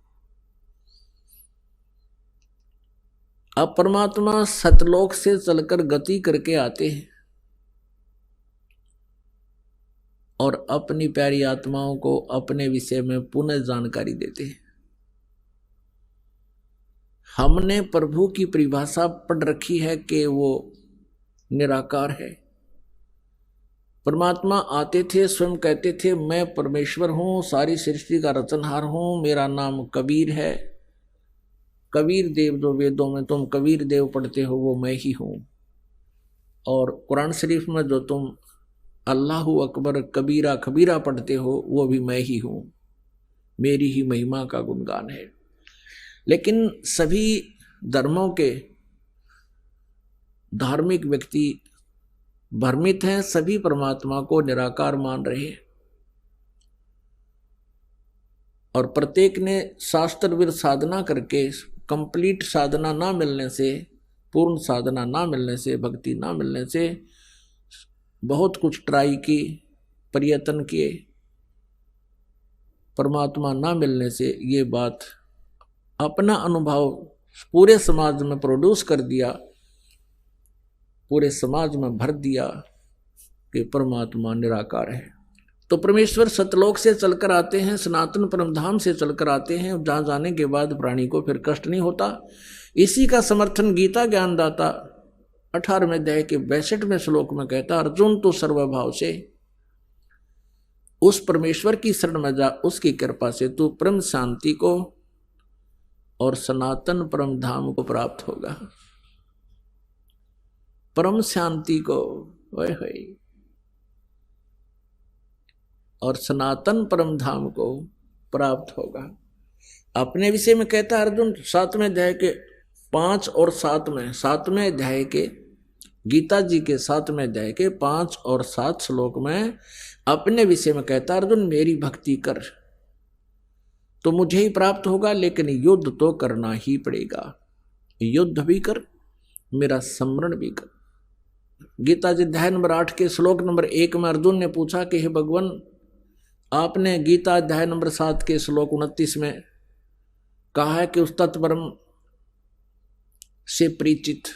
S2: अब परमात्मा सतलोक से चलकर गति करके आते हैं और अपनी प्यारी आत्माओं को अपने विषय में पुनः जानकारी देते हैं। हमने प्रभु की परिभाषा पढ़ रखी है कि वो निराकार है। परमात्मा आते थे, स्वयं कहते थे मैं परमेश्वर हूं, सारी सृष्टि का रचनहार हूं, मेरा नाम कबीर है। कबीर देव जो वेदों में तुम कबीर देव पढ़ते हो वो मैं ही हूं, और कुरान शरीफ में जो तुम अल्लाहु अकबर कबीरा खबीरा पढ़ते हो वो भी मैं ही हूं। मेरी ही महिमा का गुणगान है। लेकिन सभी धर्मों के धार्मिक व्यक्ति भ्रमित हैं, सभी परमात्मा को निराकार मान रहे हैं और प्रत्येक ने शास्त्रविद साधना करके, कंप्लीट साधना ना मिलने से, पूर्ण साधना ना मिलने से, भक्ति ना मिलने से बहुत कुछ ट्राई की, प्रयत्न किए, परमात्मा ना मिलने से ये बात अपना अनुभव पूरे समाज में प्रोड्यूस कर दिया, पूरे समाज में भर दिया कि परमात्मा निराकार है। तो परमेश्वर सतलोक से चलकर आते हैं, सनातन परमधाम से चलकर आते हैं, जहां जाने के बाद प्राणी को फिर कष्ट नहीं होता। इसी का समर्थन गीता ज्ञानदाता 18वें अध्याय के 62वें श्लोक में कहता, अर्जुन तू सर्वभाव से उस परमेश्वर की शरण में जा, उसकी कृपा से तू परम शांति को और सनातन परम धाम को प्राप्त होगा। परम शांति को और सनातन परम धाम को प्राप्त होगा। अपने विषय में कहता है अर्जुन 7वें अध्याय के 5 और 7वें अध्याय के, गीता जी के 7वें अध्याय के 5 और 7 श्लोक में अपने विषय में कहता अर्जुन मेरी भक्ति कर तो मुझे ही प्राप्त होगा, लेकिन युद्ध तो करना ही पड़ेगा। युद्ध भी कर, मेरा स्मरण भी कर। गीता जी अध्याय नंबर 8 के श्लोक नंबर 1 में अर्जुन ने पूछा कि हे भगवान, आपने गीता अध्याय नंबर 7 के श्लोक 29 में कहा है कि उस तत्परम से परिचित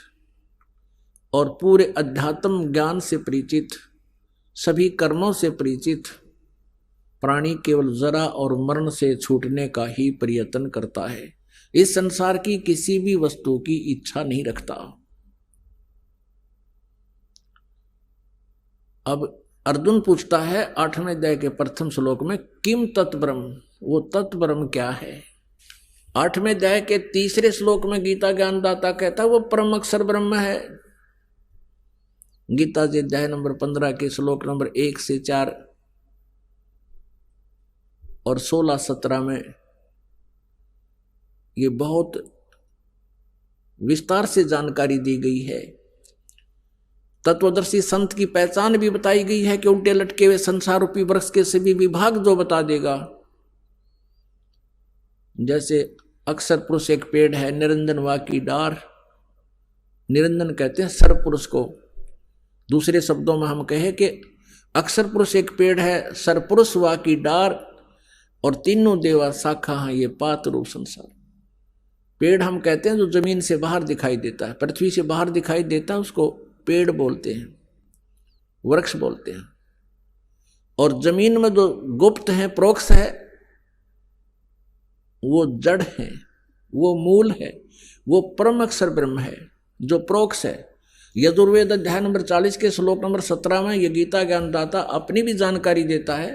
S2: और पूरे अध्यात्म ज्ञान से परिचित, सभी कर्मों से परिचित प्राणी केवल जरा और मरण से छूटने का ही प्रयत्न करता है, इस संसार की किसी भी वस्तु की इच्छा नहीं रखता। अब अर्जुन पूछता है 8वें अध्याय के प्रथम श्लोक में, किम तत्ब्रह्म, वो तत्ब्रह्म क्या है। 8वें अध्याय के तीसरे श्लोक में गीता ज्ञानदाता कहता है वो परम अक्षर ब्रह्म है। गीता जी अध्याय नंबर 15 के श्लोक नंबर 1 से 4 और 16-17 में ये बहुत विस्तार से जानकारी दी गई है। तत्वदर्शी संत की पहचान भी बताई गई है कि उल्टे लटके हुए संसार रूपी वृक्ष के सभी विभाग जो बता देगा। जैसे अक्षर पुरुष एक पेड़ है, निरंजन वा की डार, निरंजन कहते हैं सर्व पुरुष को। दूसरे शब्दों में हम कहें कि अक्षर पुरुष एक पेड़ है, सरपुरुष वा की डार और तीनों देवा शाखा हैं ये पात रूप संसार। पेड़ हम कहते हैं जो जमीन से बाहर दिखाई देता है, पृथ्वी से बाहर दिखाई देता है, उसको पेड़ बोलते हैं, वृक्ष बोलते हैं। और जमीन में जो गुप्त है, प्रोक्ष है, वो जड़ है, वो मूल है, वो परम अक्षर ब्रह्म है जो प्रोक्ष है। यजुर्वेद अध्याय नंबर 40 के श्लोक नंबर 17 में ये गीता ज्ञानदाता अपनी भी जानकारी देता है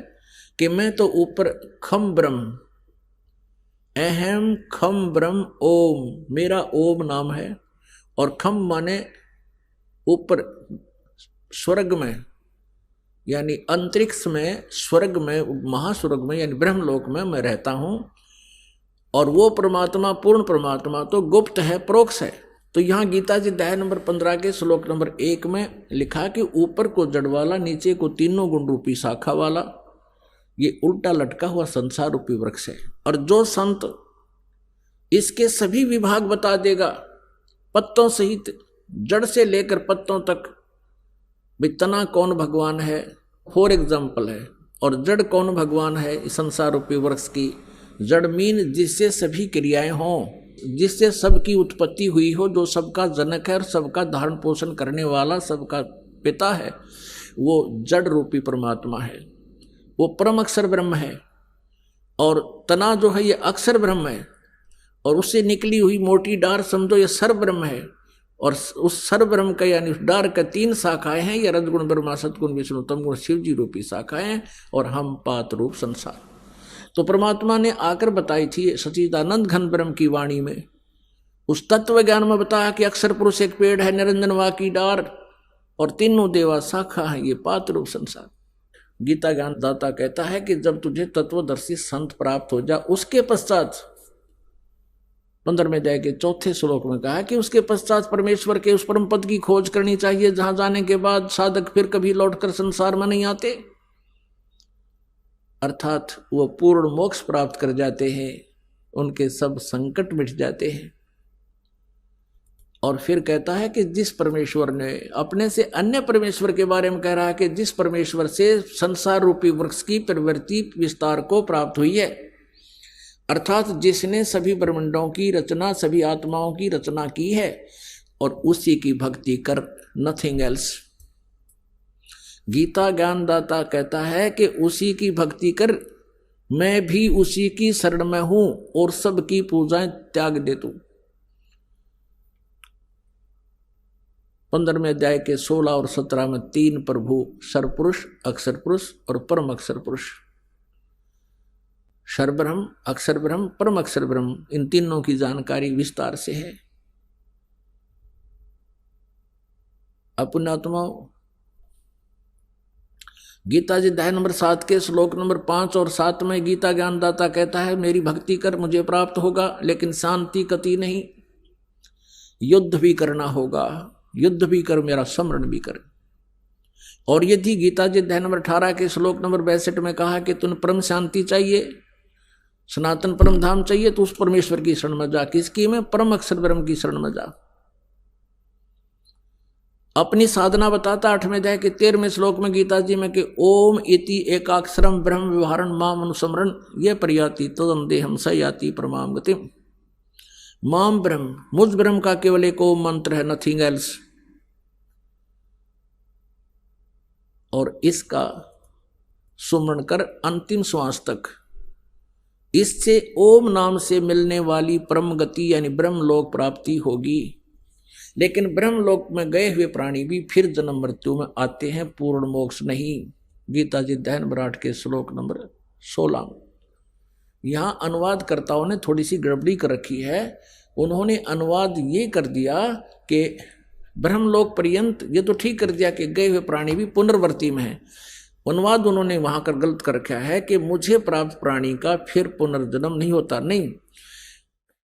S2: कि मैं तो ऊपर खम ब्रह्म, अहम खम ब्रह्म ओम, मेरा ओम नाम है। और खम माने ऊपर स्वर्ग में यानी अंतरिक्ष में, स्वर्ग में, महास्वर्ग में यानी ब्रह्मलोक में मैं रहता हूं। और वो परमात्मा, पूर्ण परमात्मा तो गुप्त है, प्रोक्ष है। तो यहाँ गीता जी अध्याय नंबर 15 के श्लोक नंबर 1 में लिखा कि ऊपर को जड़ वाला, नीचे को तीनों गुण रूपी शाखा वाला, ये उल्टा लटका हुआ संसार रूपी वृक्ष है। और जो संत इसके सभी विभाग बता देगा, पत्तों सहित, जड़ से लेकर पत्तों तक, भाई तना कौन भगवान है फॉर एग्जाम्पल है, और जड़ कौन भगवान है इस संसार रूपी वृक्ष की। जड़ मीन जिससे सभी क्रियाएं हों, जिससे सबकी उत्पत्ति हुई हो, जो सबका जनक है और सबका धारण पोषण करने वाला, सबका पिता है, वो जड़ रूपी परमात्मा है, वो परम अक्षर ब्रह्म है। और तना जो है ये अक्षर ब्रह्म है, और उससे निकली हुई मोटी डार समझो ये सर्व ब्रह्म है। और उस सर्व ब्रह्म का यानी उस डार का 3 शाखाएं हैं, ये रजगुण ब्रह्मा, सतगुण विष्णु, तमगुण शिव जी रूपी शाखाएं हैं, और हम पात रूप संसार। तो परमात्मा ने आकर बताई थी सच्चिदानंद घन ब्रह्म की वाणी में, उस तत्व ज्ञान में बताया कि अक्षर पुरुष एक पेड़ है, निरंजन वा की डार और तीनों देवा शाखा है ये पात रूप संसार। गीता ज्ञान दाता कहता है कि जब तुझे तत्वदर्शी संत प्राप्त हो जा, उसके पश्चात 15वें अध्याय के 4थे श्लोक में कहा कि उसके पश्चात परमेश्वर के उस परम पद की खोज करनी चाहिए, जहां जाने के बाद साधक फिर कभी लौटकर संसार में नहीं आते, अर्थात वो पूर्ण मोक्ष प्राप्त कर जाते हैं, उनके सब संकट मिट जाते हैं। और फिर कहता है कि जिस परमेश्वर ने अपने से अन्य परमेश्वर के बारे में कह रहा है कि जिस परमेश्वर से संसार रूपी वृक्ष की प्रवृत्ति विस्तार को प्राप्त हुई है, अर्थात जिसने सभी ब्रह्मांडों की रचना, सभी आत्माओं की रचना की है, और उसी की भक्ति कर, नथिंग एल्स। गीता ज्ञानदाता कहता है कि उसी की भक्ति कर, मैं भी उसी की शरण में हूं और सबकी पूजाएं त्याग दे तू। 15वें अध्याय के 16 और 17 में 3 प्रभु, सर्वपुरुष, अक्षर पुरुष और परम अक्षर पुरुष, सर्वब्रह्म, अक्षर ब्रह्म, परम अक्षर ब्रह्म, इन तीनों की जानकारी विस्तार से है। पुण्यात्माओं, गीता जी अध्याय नंबर 7 के श्लोक नंबर 5 और 7 में गीता ज्ञानदाता कहता है मेरी भक्ति कर, मुझे प्राप्त होगा, लेकिन शांति कति नहीं, युद्ध भी करना होगा, युद्ध भी कर, मेरा स्मरण भी कर। और यदि गीता जी अध्याय नंबर 18 के श्लोक नंबर 62 में कहा कि तुम परम शांति चाहिए, सनातन परम धाम चाहिए, तो उस परमेश्वर की शरण में जा। किसकी में? परम अक्षर ब्रह्म की शरण में जा। अपनी साधना बताता 8वें अध्याय के 13वें श्लोक में गीता जी में कि ओम इति एकाक्षरम ब्रह्म व्यवहारण माम अनुस्मरण ये प्रयाति तदंदेहम स याति परमाम गतिम। माम ब्रह्म, मुझ ब्रह्म का केवल एक ओम मंत्र है, नथिंग एल्स। और इसका सुमरण कर अंतिम श्वास तक। इससे ओम नाम से मिलने वाली परम गति यानी ब्रह्मलोक प्राप्ति होगी। लेकिन ब्रह्मलोक में गए हुए प्राणी भी फिर जन्म मृत्यु में आते हैं, पूर्ण मोक्ष नहीं। गीता जी अध्याय नंबर 8 के श्लोक नंबर 16। यहां अनुवादकर्ताओं ने थोड़ी सी गड़बड़ी कर रखी है। उन्होंने अनुवाद ये कर दिया कि ब्रह्मलोक पर्यंत, ये तो ठीक कर दिया कि गए हुए प्राणी भी पुनर्वर्ती में है। अनुवाद उन्होंने वहां कर गलत कर रखा है कि मुझे प्राप्त प्राणी का फिर पुनर्जन्म नहीं होता। नहीं,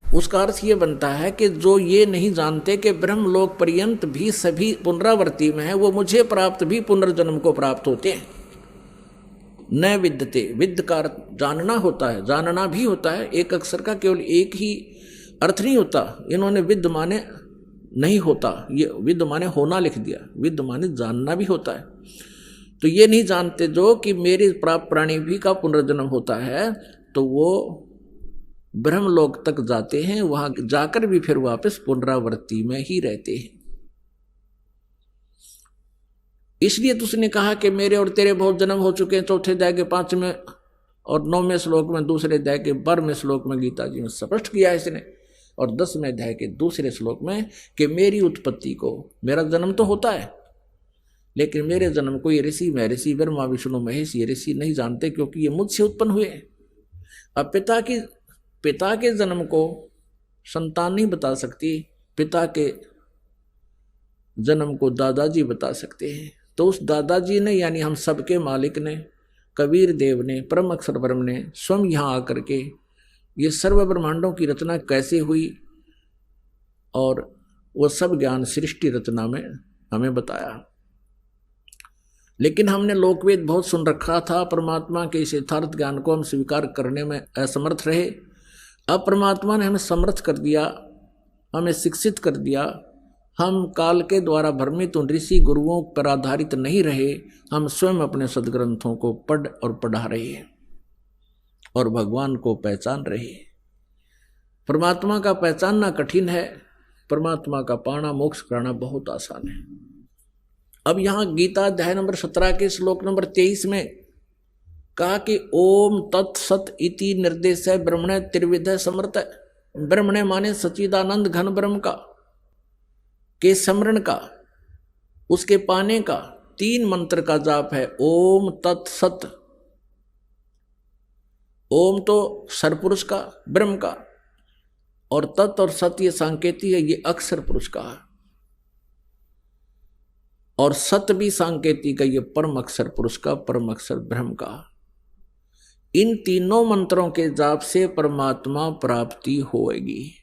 S2: उसका अर्थ ये बनता है कि जो ये नहीं जानते कि ब्रह्मलोक पर्यंत भी सभी पुनरावर्ती में है, वो मुझे प्राप्त भी पुनर्जन्म को प्राप्त होते हैं। न विद्यते, विद्य का जानना होता है, जानना भी होता है। एक अक्षर का केवल एक ही अर्थ नहीं होता। इन्होंने विद्य माने नहीं होता, ये विद्य माने होना लिख दिया। विद्य माने जानना भी होता है। तो ये नहीं जानते जो कि मेरे प्राप्त प्राणी भी का पुनर्जन्म होता है, तो वो ब्रह्मलोक तक जाते हैं, वहां जाकर भी फिर वापस पुनरावृत्ति में ही रहते हैं। इसलिए तो उसने कहा कि मेरे और तेरे बहुत जन्म हो चुके हैं। चौथे अध्याय के 5वें और 9वें श्लोक में, दूसरे अध्याय के 12वें श्लोक में गीता जी में स्पष्ट किया है इसने। और 10वें अध्याय के दूसरे श्लोक में कि मेरी उत्पत्ति को, मेरा जन्म तो होता है लेकिन मेरे जन्म को ये ऋषि, महर्षि, ब्रह्मा, विष्णु, महेश, ये ऋषि नहीं जानते, क्योंकि ये मुझसे उत्पन्न हुए। अब पिता के जन्म को संतान नहीं बता सकती, पिता के जन्म को दादाजी बता सकते हैं। तो उस दादाजी ने, यानी हम सबके मालिक ने, कबीर देव ने, परम अक्षर ब्रह्म ने स्वयं यहाँ आकर के ये सर्व ब्रह्मांडों की रचना कैसे हुई और वो सब ज्ञान सृष्टि रचना में हमें बताया। लेकिन हमने लोकवेद बहुत सुन रखा था, परमात्मा के इस यथार्थ ज्ञान को हम स्वीकार करने में असमर्थ रहे। अब परमात्मा ने हमें समर्थ कर दिया, हमें शिक्षित कर दिया। हम काल के द्वारा भ्रमित उन ऋषि गुरुओं पर आधारित नहीं रहे, हम स्वयं अपने सदग्रंथों को पढ़ और पढ़ा रहे हैं और भगवान को पहचान रहे हैं। परमात्मा का पहचानना कठिन है, परमात्मा का पाना, मोक्ष कराना बहुत आसान है। अब यहाँ गीता अध्याय नंबर 17 के श्लोक नंबर 23 में कहा कि ओम तत्सत इति निर्देश ब्रह्मणे त्रिविध समर्थ। ब्रह्मणे माने सच्चिदानंद घन ब्रह्म का, के स्मरण का, उसके पाने का 3 मंत्र का जाप है। ओम तत्सत, ओम तो सरपुरुष का, ब्रह्म का, और तत् और सत ये सांकेतिक है, ये अक्षर पुरुष का है। और सत भी सांकेतिक है, ये परम अक्षर पुरुष का, परम अक्षर ब्रह्म का। इन तीनों मंत्रों के जाप से परमात्मा प्राप्ति होगी,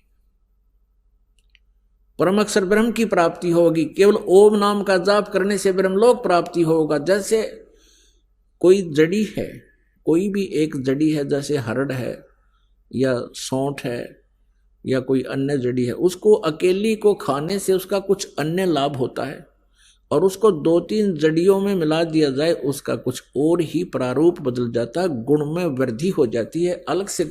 S2: परम अक्षर ब्रह्म की प्राप्ति होगी। केवल ओम नाम का जाप करने से ब्रह्मलोक प्राप्ति होगा। जैसे कोई जड़ी है, कोई भी एक जड़ी है, जैसे हरड़ है या सौंठ है या कोई अन्य जड़ी है, उसको अकेली को खाने से उसका कुछ अन्य लाभ होता है, और उसको 2-3 जड़ियों में मिला दिया जाए, उसका कुछ और ही प्रारूप बदल जाता है, गुण में वृद्धि हो जाती है, अलग से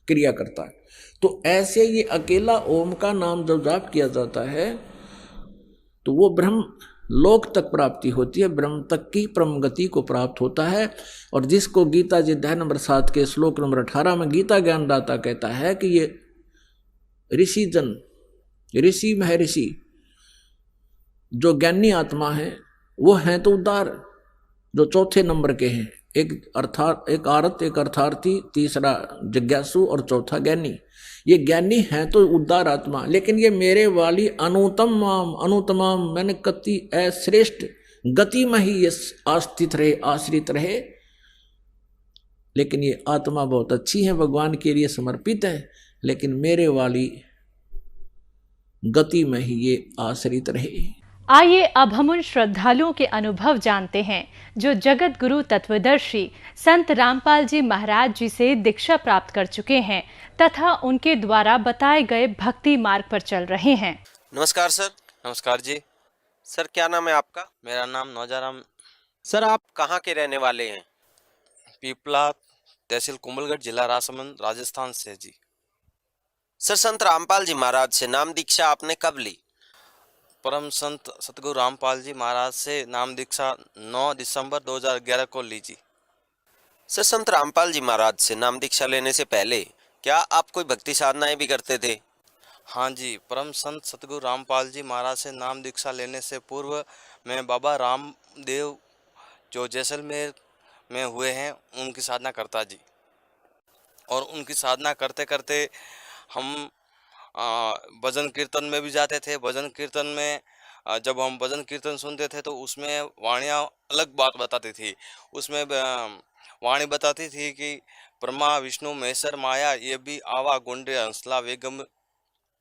S2: क्रिया करता है। तो ऐसे ये अकेला ओम का नाम जब जाप किया जाता है तो वो ब्रह्म लोक तक प्राप्ति होती है, ब्रह्म तक की परम गति को प्राप्त होता है। और जिसको गीता जी अध्याय नंबर 7 के श्लोक नंबर 18 में गीता ज्ञानदाता कहता है कि ये ऋषि जन, ऋषि महर्षि जो ज्ञानी आत्मा है वो हैं तो उदार, जो चौथे नंबर के हैं, एक आरत, एक अर्थार्थी, तीसरा जिज्ञासु और चौथा ज्ञानी। ये ज्ञानी हैं तो उदार आत्मा, लेकिन ये मेरे वाली अनुतमाम मैंने कति श्रेष्ठ गति में ही ये आस्थित रहे, आश्रित रहे। लेकिन ये आत्मा बहुत अच्छी है, भगवान के लिए समर्पित है, लेकिन मेरे वाली गति में ही ये आश्रित रहे।
S3: आइए अब हम उन श्रद्धालुओं के अनुभव जानते हैं जो जगत गुरु तत्वदर्शी संत रामपाल जी महाराज जी से दीक्षा प्राप्त कर चुके हैं तथा उनके द्वारा बताए गए भक्ति मार्ग पर चल रहे हैं।
S4: नमस्कार सर।
S5: नमस्कार जी।
S4: सर क्या नाम है आपका?
S5: मेरा नाम नौजाराम।
S4: सर आप कहाँ के रहने वाले हैं?
S5: पीपला, तहसील कुंभलगढ़, जिला राजसमंद, राजस्थान से जी।
S4: सर संत रामपाल जी महाराज से नाम दीक्षा आपने कब ली?
S5: परम संत सतगुरु रामपाल जी महाराज से नाम दीक्षा 9 दिसंबर 2011 को ली जी।
S4: सर संत रामपाल जी महाराज से नाम दीक्षा लेने से पहले क्या आप कोई भक्ति साधनाएं भी करते थे?
S5: हाँ जी, परम संत सतगुरु रामपाल जी महाराज से नाम दीक्षा लेने से पूर्व मैं बाबा रामदेव जो जैसलमेर में हुए हैं उनकी साधना करता जी। और उनकी साधना करते करते हम भजन कीर्तन में भी जाते थे। भजन कीर्तन में जब हम भजन कीर्तन सुनते थे तो उसमें वाणियाँ अलग बात बताती थी। उसमें वाणी बताती थी कि ब्रह्मा विष्णु महेश्वर माया ये भी आवा गुंडे हंसला वेगम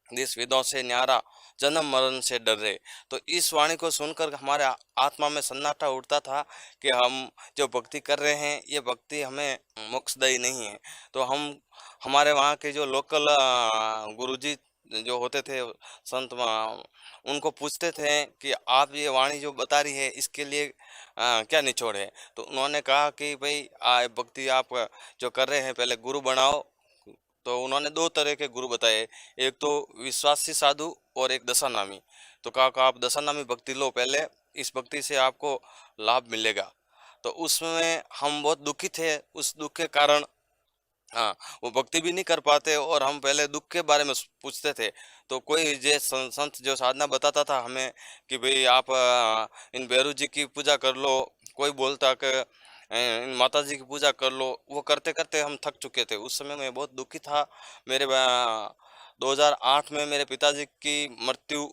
S5: देश वेदों से न्यारा जन्म मरण से डर रहे। तो इस वाणी को सुनकर हमारे आत्मा में सन्नाटा उठता था कि हम जो भक्ति कर रहे हैं ये भक्ति हमें मोक्षदायी नहीं है। तो हम हमारे वहाँ के जो लोकल गुरुजी जो होते थे संत उनको पूछते थे कि आप ये वाणी जो बता रही है इसके लिए क्या निचोड़ है। तो उन्होंने कहा कि भाई भक्ति आप जो कर रहे हैं पहले गुरु बनाओ। तो उन्होंने दो तरह के गुरु बताए, एक तो विश्वासी साधु और एक दशानामी। तो कहा आप दशानामी भक्ति लो पहले, इस भक्ति से आपको लाभ मिलेगा। तो उसमें हम बहुत दुखी थे, उस दुख के कारण हाँ वो भक्ति भी नहीं कर पाते और हम पहले दुख के बारे में पूछते थे। तो कोई जे संत जो साधना बताता था हमें कि भाई आप इन भैरू जी की पूजा कर लो, कोई बोलता कि इन माता जी की पूजा कर लो। वो करते करते हम थक चुके थे। उस समय मैं बहुत दुखी था। मेरे 2008 में मेरे पिताजी की मृत्यु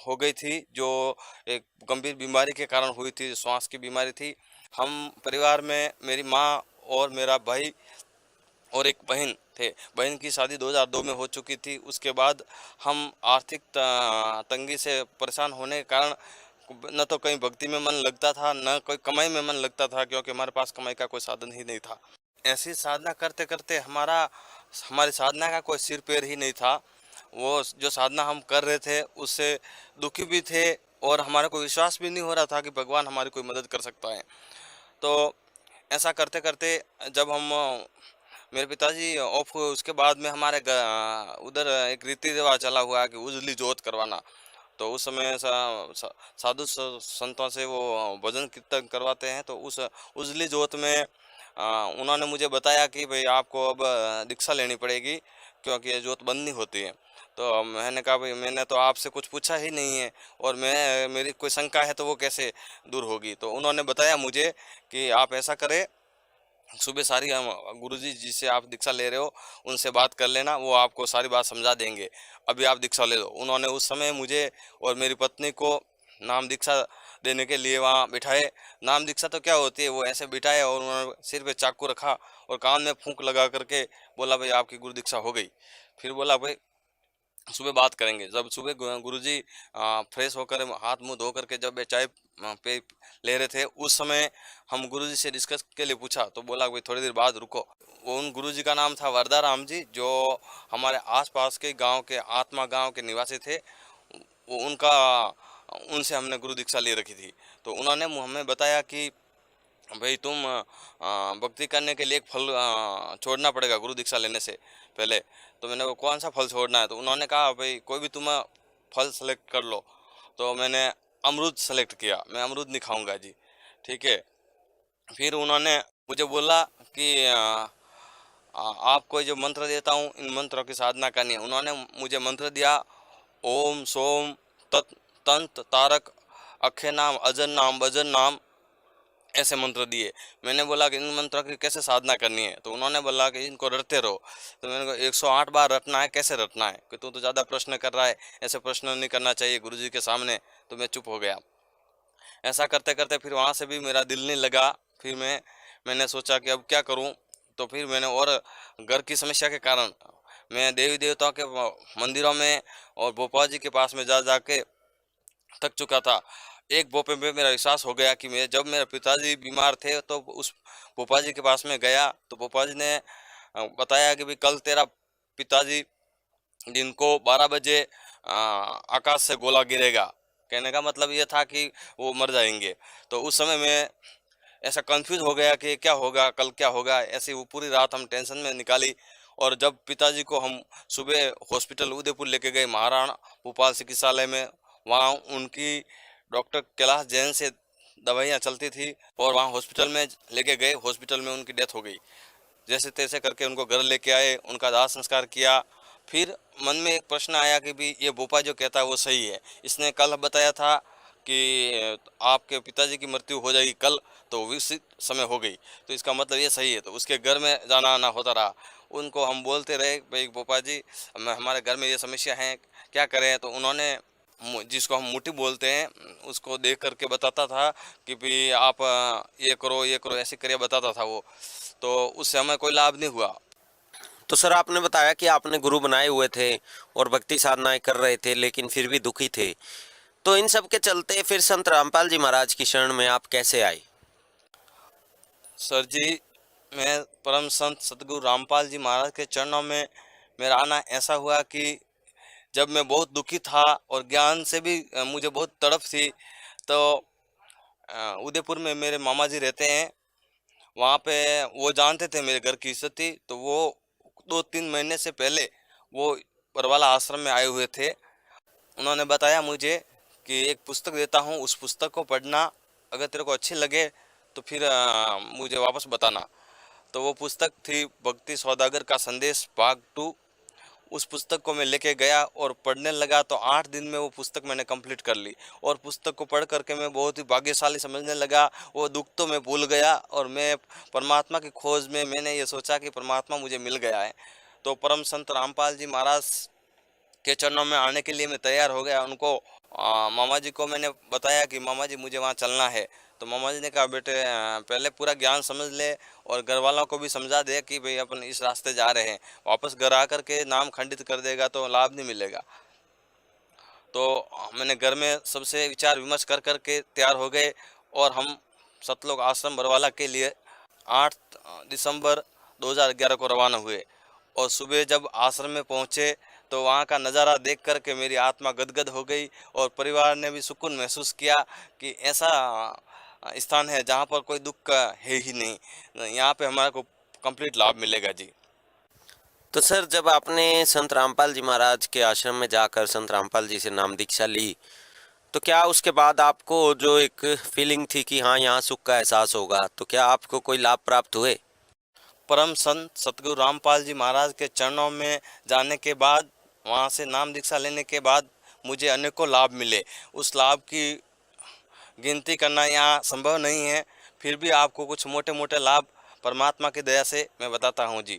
S5: हो गई थी, जो एक गंभीर बीमारी के कारण हुई थी, श्वास की बीमारी थी। हम परिवार में मेरी माँ और मेरा भाई और एक बहन थे। बहन की शादी 2002 में हो चुकी थी। उसके बाद हम आर्थिक तंगी से परेशान होने के कारण न तो कहीं भक्ति में मन लगता था, न कोई कमाई में मन लगता था, क्योंकि हमारे पास कमाई का कोई साधन ही नहीं था। ऐसी साधना करते करते हमारी साधना का कोई सिर पैर ही नहीं था। वो जो साधना हम कर रहे थे उससे दुखी भी थे और हमारे को विश्वास भी नहीं हो रहा था कि भगवान हमारी कोई मदद कर सकता है। तो ऐसा करते करते जब हम मेरे पिताजी ऑफ हुए उसके बाद में हमारे उधर एक रीति रिवाज चला हुआ है कि उजली जोत करवाना। तो उस समय साधु संतों से वो भजन कीर्तन करवाते हैं। तो उस उजली जोत में उन्होंने मुझे बताया कि भाई आपको अब दीक्षा लेनी पड़ेगी, क्योंकि ये जोत बंद नहीं होती है। तो मैंने कहा भाई मैंने तो आपसे कुछ पूछा ही नहीं है और मेरी कोई शंका है तो वो कैसे दूर होगी। तो उन्होंने बताया मुझे कि आप ऐसा करें, सुबह सारी गुरुजी जिससे आप दीक्षा ले रहे हो उनसे बात कर लेना, वो आपको सारी बात समझा देंगे। अभी आप दीक्षा ले लो। उन्होंने उस समय मुझे और मेरी पत्नी को नाम दीक्षा देने के लिए वहाँ बिठाए। नाम दीक्षा तो क्या होती है, वो ऐसे बिठाए और उन्होंने सिर पे चाकू रखा और कान में फूंक लगा करके बोला भाई आपकी गुरु दीक्षा हो गई। फिर बोला भाई सुबह बात करेंगे। जब सुबह गुरुजी फ्रेश होकर हाथ मुंह धो करके जब चाय पे ले रहे थे उस समय हम गुरुजी से डिस्कस के लिए पूछा तो बोला भाई थोड़ी देर बाद रुको। वो उन गुरुजी का नाम था वरदा राम जी, जो हमारे आसपास के गांव के आत्मा गांव के निवासी थे। वो उनसे हमने गुरु दीक्षा ले रखी थी। तो उन्होंने हमें बताया कि भाई तुम भक्ति करने के लिए एक फल छोड़ना पड़ेगा गुरु दीक्षा लेने से पहले। तो मैंने कौन सा फल छोड़ना है? तो उन्होंने कहा भाई कोई भी तुम फल सेलेक्ट कर लो। तो मैंने अमरूद सेलेक्ट किया। मैं अमरूद नहीं खाऊंगा जी, ठीक है। फिर उन्होंने मुझे बोला कि आपको जो मंत्र देता हूँ इन मंत्रों की साधना करनी है। उन्होंने मुझे मंत्र दिया, ओम सोम तत् तंत तारक अक्षय नाम अजन नाम भजन नाम, ऐसे मंत्र दिए। मैंने बोला कि इन मंत्रों की कैसे साधना करनी है? तो उन्होंने बोला कि इनको रटते रहो। तो मैंने कहा 108 बार रटना है, कैसे रटना है? कि तू तो ज़्यादा प्रश्न कर रहा है, ऐसे प्रश्न नहीं करना चाहिए गुरुजी के सामने। तो मैं चुप हो गया। ऐसा करते करते फिर वहाँ से भी मेरा दिल नहीं लगा। फिर मैंने सोचा कि अब क्या करूँ। तो फिर मैंने और घर की समस्या के कारण मैं देवी देवताओं के मंदिरों में और भोपाल जी के पास में जा जाके थक चुका था। एक बोपे में मेरा विश्वास हो गया कि जब मेरे पिताजी बीमार थे तो उस भोपा जी के पास में गया तो भोपा जी ने बताया कि भाई कल तेरा पिताजी दिन को 12 बजे आकाश से गोला गिरेगा। कहने का मतलब ये था कि वो मर जाएंगे। तो उस समय मैं ऐसा कंफ्यूज हो गया कि क्या होगा, कल क्या होगा। ऐसी वो पूरी रात हम टेंशन में निकाली। और जब पिताजी को हम सुबह हॉस्पिटल उदयपुर लेके गए महाराणा भोपाल चिकित्सालय में, वहाँ उनकी डॉक्टर कैलाश जैन से दवाइयाँ चलती थी और वहाँ हॉस्पिटल में लेके गए, हॉस्पिटल में उनकी डेथ हो गई। जैसे तैसे करके उनको घर लेके आए, उनका दाह संस्कार किया। फिर मन में एक प्रश्न आया कि भी ये भोपा जो कहता है वो सही है। इसने कल बताया था कि आपके पिताजी की मृत्यु हो जाएगी कल, तो उसी समय हो गई, तो इसका मतलब ये सही है। तो उसके घर में जाना आना होता रहा। उनको हम बोलते रहे भाई भोपा जी, हमारे घर में ये समस्या है, क्या करें। तो उन्होंने जिसको हम मुट्ठी बोलते हैं उसको देख करके बताता था कि भाई आप ये करो ऐसे करिए, बताता था वो। तो उससे हमें कोई लाभ नहीं हुआ।
S4: तो सर आपने बताया कि आपने गुरु बनाए हुए थे और भक्ति साधनाएं कर रहे थे, लेकिन फिर भी दुखी थे। तो इन सब के चलते फिर संत रामपाल जी महाराज की शरण में आप कैसे आए?
S5: सर जी, मैं परम संत सतगुरु रामपाल जी महाराज के चरणों में मेरा आना ऐसा हुआ कि जब मैं बहुत दुखी था और ज्ञान से भी मुझे बहुत तड़प थी, तो उदयपुर में मेरे मामा जी रहते हैं। वहाँ पे वो जानते थे मेरे घर की स्थिति, तो वो 2-3 महीने से पहले वो परवाला आश्रम में आए हुए थे। उन्होंने बताया मुझे कि एक पुस्तक देता हूँ, उस पुस्तक को पढ़ना, अगर तेरे को अच्छी लगे तो फिर मुझे वापस बताना। तो वो पुस्तक थी भक्ति सौदागर का संदेश भाग 2। उस पुस्तक को मैं लेके गया और पढ़ने लगा, तो 8 दिन में वो पुस्तक मैंने कंप्लीट कर ली। और पुस्तक को पढ़ करके मैं बहुत ही भाग्यशाली समझने लगा। वो दुख तो मैं भूल गया और मैं परमात्मा की खोज में मैंने ये सोचा कि परमात्मा मुझे मिल गया है। तो परम संत रामपाल जी महाराज के चरणों में आने के लिए मैं तैयार हो गया। उनको मामा जी को मैंने बताया कि मामा जी मुझे वहाँ चलना है। तो मामा जी ने कहा बेटे पहले पूरा ज्ञान समझ ले और घर वालों को भी समझा दे कि भाई अपन इस रास्ते जा रहे हैं, वापस घर आकर के नाम खंडित कर देगा तो लाभ नहीं मिलेगा। तो मैंने घर में सबसे विचार विमर्श कर कर के तैयार हो गए और हम सतलोक आश्रम बरवाला के लिए 8 दिसंबर 2011 को रवाना हुए। और सुबह जब आश्रम में पहुँचे तो वहाँ का नज़ारा देख कर के मेरी आत्मा गदगद हो गई और परिवार ने भी सुकून महसूस किया कि ऐसा स्थान है जहाँ पर कोई दुख का है ही नहीं, यहाँ पे हमारे को कंप्लीट लाभ मिलेगा जी।
S4: तो सर जब आपने संत रामपाल जी महाराज के आश्रम में जाकर संत रामपाल जी से नाम दीक्षा ली, तो क्या उसके बाद आपको जो एक फीलिंग थी कि हाँ यहाँ सुख का एहसास होगा, तो क्या आपको कोई लाभ प्राप्त हुए?
S5: परम संत सतगुरु रामपाल जी महाराज के चरणों में जाने के बाद, वहाँ से नाम दीक्षा लेने के बाद मुझे अनेकों लाभ मिले। उस लाभ की गिनती करना यहाँ संभव नहीं है, फिर भी आपको कुछ मोटे मोटे लाभ परमात्मा की दया से मैं बताता हूँ जी।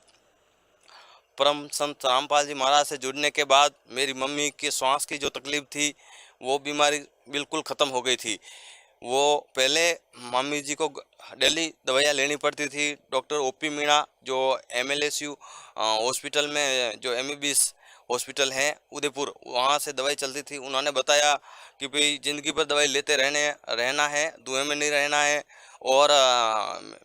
S5: परम संत रामपाल जी महाराज से जुड़ने के बाद मेरी मम्मी की श्वास की जो तकलीफ थी वो बीमारी बिल्कुल ख़त्म हो गई थी। वो पहले मम्मी जी को डेली दवाइयाँ लेनी पड़ती थी। डॉक्टर ओपी मीणा जो MLSU हॉस्पिटल में जो MBBS हॉस्पिटल है उदयपुर, वहाँ से दवाई चलती थी। उन्होंने बताया कि भाई ज़िंदगी भर दवाई लेते रहना है, धुएं में नहीं रहना है और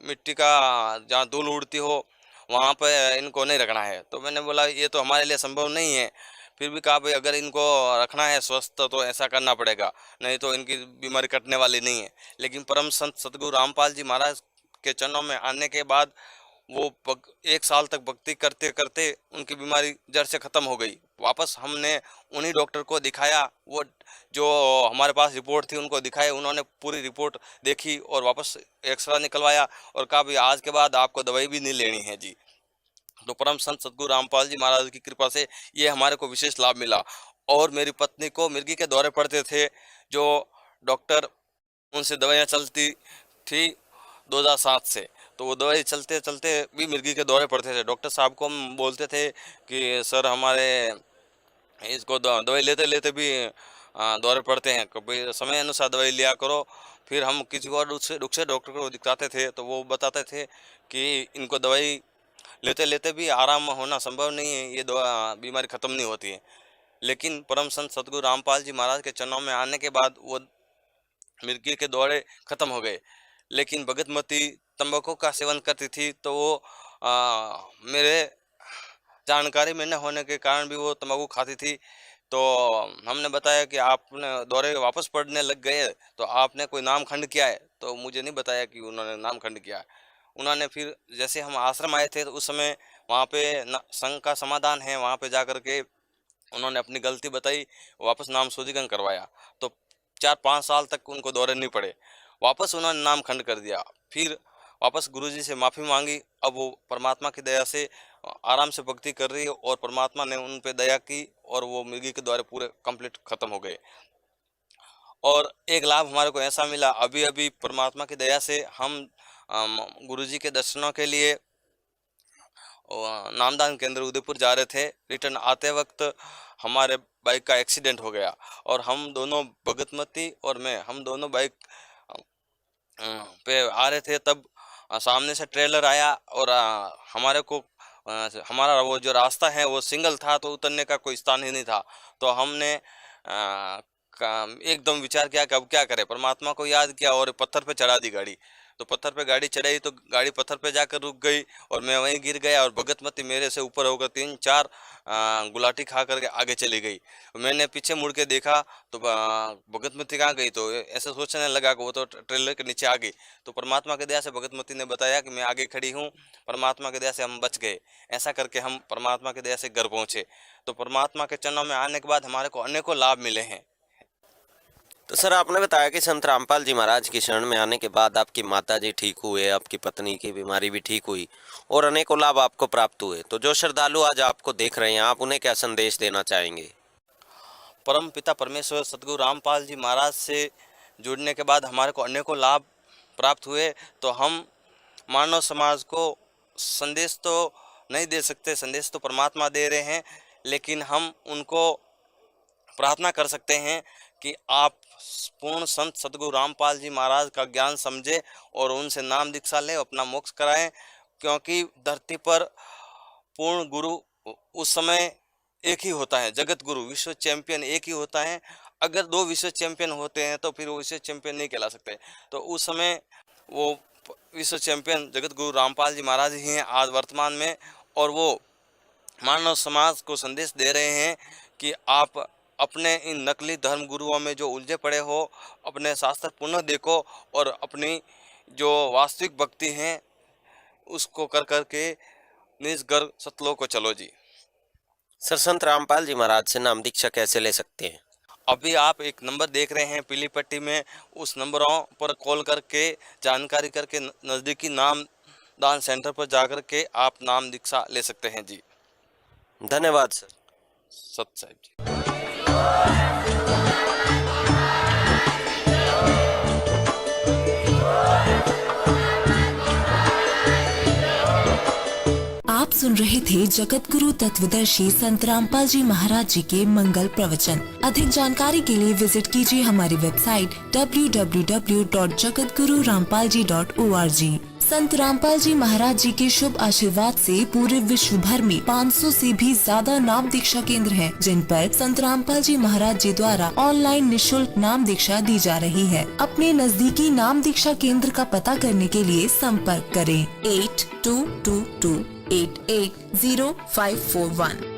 S5: मिट्टी का जहाँ धूल उड़ती हो वहाँ पर इनको नहीं रखना है। तो मैंने बोला ये तो हमारे लिए संभव नहीं है। फिर भी कहा भाई अगर इनको रखना है स्वस्थ तो ऐसा करना पड़ेगा, नहीं तो इनकी बीमारी कटने वाली नहीं है। लेकिन परम संत सतगुरु रामपाल जी महाराज के चरणों में आने के बाद वो 1 साल तक भक्ति करते करते उनकी बीमारी जड़ से ख़त्म हो गई। वापस हमने उन्हीं डॉक्टर को दिखाया, वो जो हमारे पास रिपोर्ट थी उनको दिखाए। उन्होंने पूरी रिपोर्ट देखी और वापस एक्सरे निकलवाया और कहा भाई आज के बाद आपको दवाई भी नहीं लेनी है जी। तो परम संत सतगुरु रामपाल जी महाराज की कृपा से ये हमारे को विशेष लाभ मिला। और मेरी पत्नी को मिर्गी के दौरे पड़ते थे, जो डॉक्टर उनसे दवाइयाँ चलती थी 2007 से, तो वो दवाई चलते चलते भी मिर्गी के दौरे पड़ते थे। डॉक्टर साहब को हम बोलते थे कि सर हमारे इसको दवाई लेते लेते भी दौरे पड़ते हैं, कभी समय अनुसार दवाई लिया करो। फिर हम किसी और दूसरे डॉक्टर को दिखाते थे तो वो बताते थे कि इनको दवाई लेते लेते भी आराम होना संभव नहीं है, ये बीमारी ख़त्म नहीं होती है। लेकिन परम संत सतगुरु रामपाल जी महाराज के चरणों में आने के बाद वो मिर्गी के दौरे ख़त्म हो गए। लेकिन भगतमती तंबाकू का सेवन करती थी, तो वो मेरे जानकारी में न होने के कारण भी वो तंबाकू खाती थी। तो हमने बताया कि आपने दौरे वापस पड़ने लग गए तो आपने कोई नाम खंड किया है, तो मुझे नहीं बताया कि उन्होंने नाम खंड किया है। उन्होंने फिर जैसे हम आश्रम आए थे तो उस समय वहाँ पे संघ का समाधान है, वहाँ पे जा कर के उन्होंने अपनी गलती बताई, वापस नाम शुद्धिकरण करवाया। तो 4-5 साल तक उनको दौरे नहीं पड़े। वापस उन्होंने नाम खंड कर दिया। फिर वापस गुरुजी से माफ़ी मांगी। अब वो परमात्मा की दया से आराम से भक्ति कर रही है और परमात्मा ने उन पे दया की और वो मिर्गी के द्वारे पूरे कंप्लीट खत्म हो गए। और एक लाभ हमारे को ऐसा मिला, अभी अभी परमात्मा की दया से हम गुरुजी के दर्शनों के लिए नामदान केंद्र उदयपुर जा रहे थे। रिटर्न आते वक्त हमारे बाइक का एक्सीडेंट हो गया और हम दोनों, भगतमती और मैं, हम दोनों बाइक पे आ रहे थे। तब सामने से ट्रेलर आया और हमारे को, हमारा वो जो रास्ता है वो सिंगल था तो उतरने का कोई स्थान ही नहीं था। तो हमने एकदम विचार किया कि अब क्या करें। परमात्मा को याद किया और पत्थर पे चढ़ा दी गाड़ी। तो पत्थर पे गाड़ी चढ़ाई तो गाड़ी पत्थर पे जाकर रुक गई और मैं वहीं गिर गया और भगतमती मेरे से ऊपर होकर 3-4 गुलाटी खा करके आगे चली गई। मैंने पीछे मुड़ के देखा तो भगतमती कहाँ गई, तो ऐसा सोचने लगा कि वो तो ट्रेलर के नीचे आ गई। तो परमात्मा की दया से भगतमती ने बताया कि मैं आगे खड़ी हूँ, परमात्मा की दया से हम बच गए। ऐसा करके हम परमात्मा की दया से घर पहुँचे। तो परमात्मा के चरणों में आने के बाद हमारे को अनेकों लाभ मिले हैं।
S4: तो सर, आपने बताया कि संत रामपाल जी महाराज की शरण में आने के बाद आपकी माता जी ठीक हुए, आपकी पत्नी की बीमारी भी ठीक हुई और अनेकों लाभ आपको प्राप्त हुए। तो जो श्रद्धालु आज आपको देख रहे हैं, आप उन्हें क्या संदेश देना चाहेंगे?
S5: परम पिता परमेश्वर सतगुरु रामपाल जी महाराज से जुड़ने के बाद हमारे को अनेकों लाभ प्राप्त हुए। तो हम मानव समाज को संदेश तो नहीं दे सकते, संदेश तो परमात्मा दे रहे हैं, लेकिन हम उनको प्रार्थना कर सकते हैं कि आप पूर्ण संत सतगुरु रामपाल जी महाराज का ज्ञान समझे और उनसे नाम दीक्षा लें, अपना मोक्ष कराएं। क्योंकि धरती पर पूर्ण गुरु उस समय एक ही होता है, जगत गुरु विश्व चैंपियन एक ही होता है। अगर 2 विश्व चैंपियन होते हैं तो फिर वो विश्व चैंपियन नहीं कहला सकते। तो उस समय वो विश्व चैंपियन जगत गुरु रामपाल जी महाराज ही हैं आज वर्तमान में। और वो मानव समाज को संदेश दे रहे हैं कि आप अपने इन नकली धर्म गुरुओं में जो उलझे पड़े हो, अपने शास्त्र पुनः देखो और अपनी जो वास्तविक भक्ति है उसको कर करके निज घर सतलोक को चलो जी।
S4: सर, संत रामपाल जी महाराज से नाम दीक्षा कैसे ले सकते हैं?
S5: अभी आप एक नंबर देख रहे हैं पीली पट्टी में, उस नंबरों पर कॉल करके जानकारी करके नज़दीकी नाम दान सेंटर पर जाकर के आप नाम दीक्षा ले सकते हैं जी।
S4: धन्यवाद सर।
S5: सत साहिब जी।
S6: आप सुन रहे थे जगत गुरु तत्वदर्शी संत रामपाल जी महाराज जी के मंगल प्रवचन। अधिक जानकारी के लिए विजिट कीजिए हमारी वेबसाइट www.jagatgururampalji.org। संत रामपाल जी महाराज जी के शुभ आशीर्वाद से पूरे विश्व भर में 500 से भी ज्यादा नाम दीक्षा केंद्र हैं, जिन पर संत रामपाल जी महाराज जी द्वारा ऑनलाइन निशुल्क नाम दीक्षा दी जा रही है। अपने नजदीकी नाम दीक्षा केंद्र का पता करने के लिए संपर्क करें 8222880541।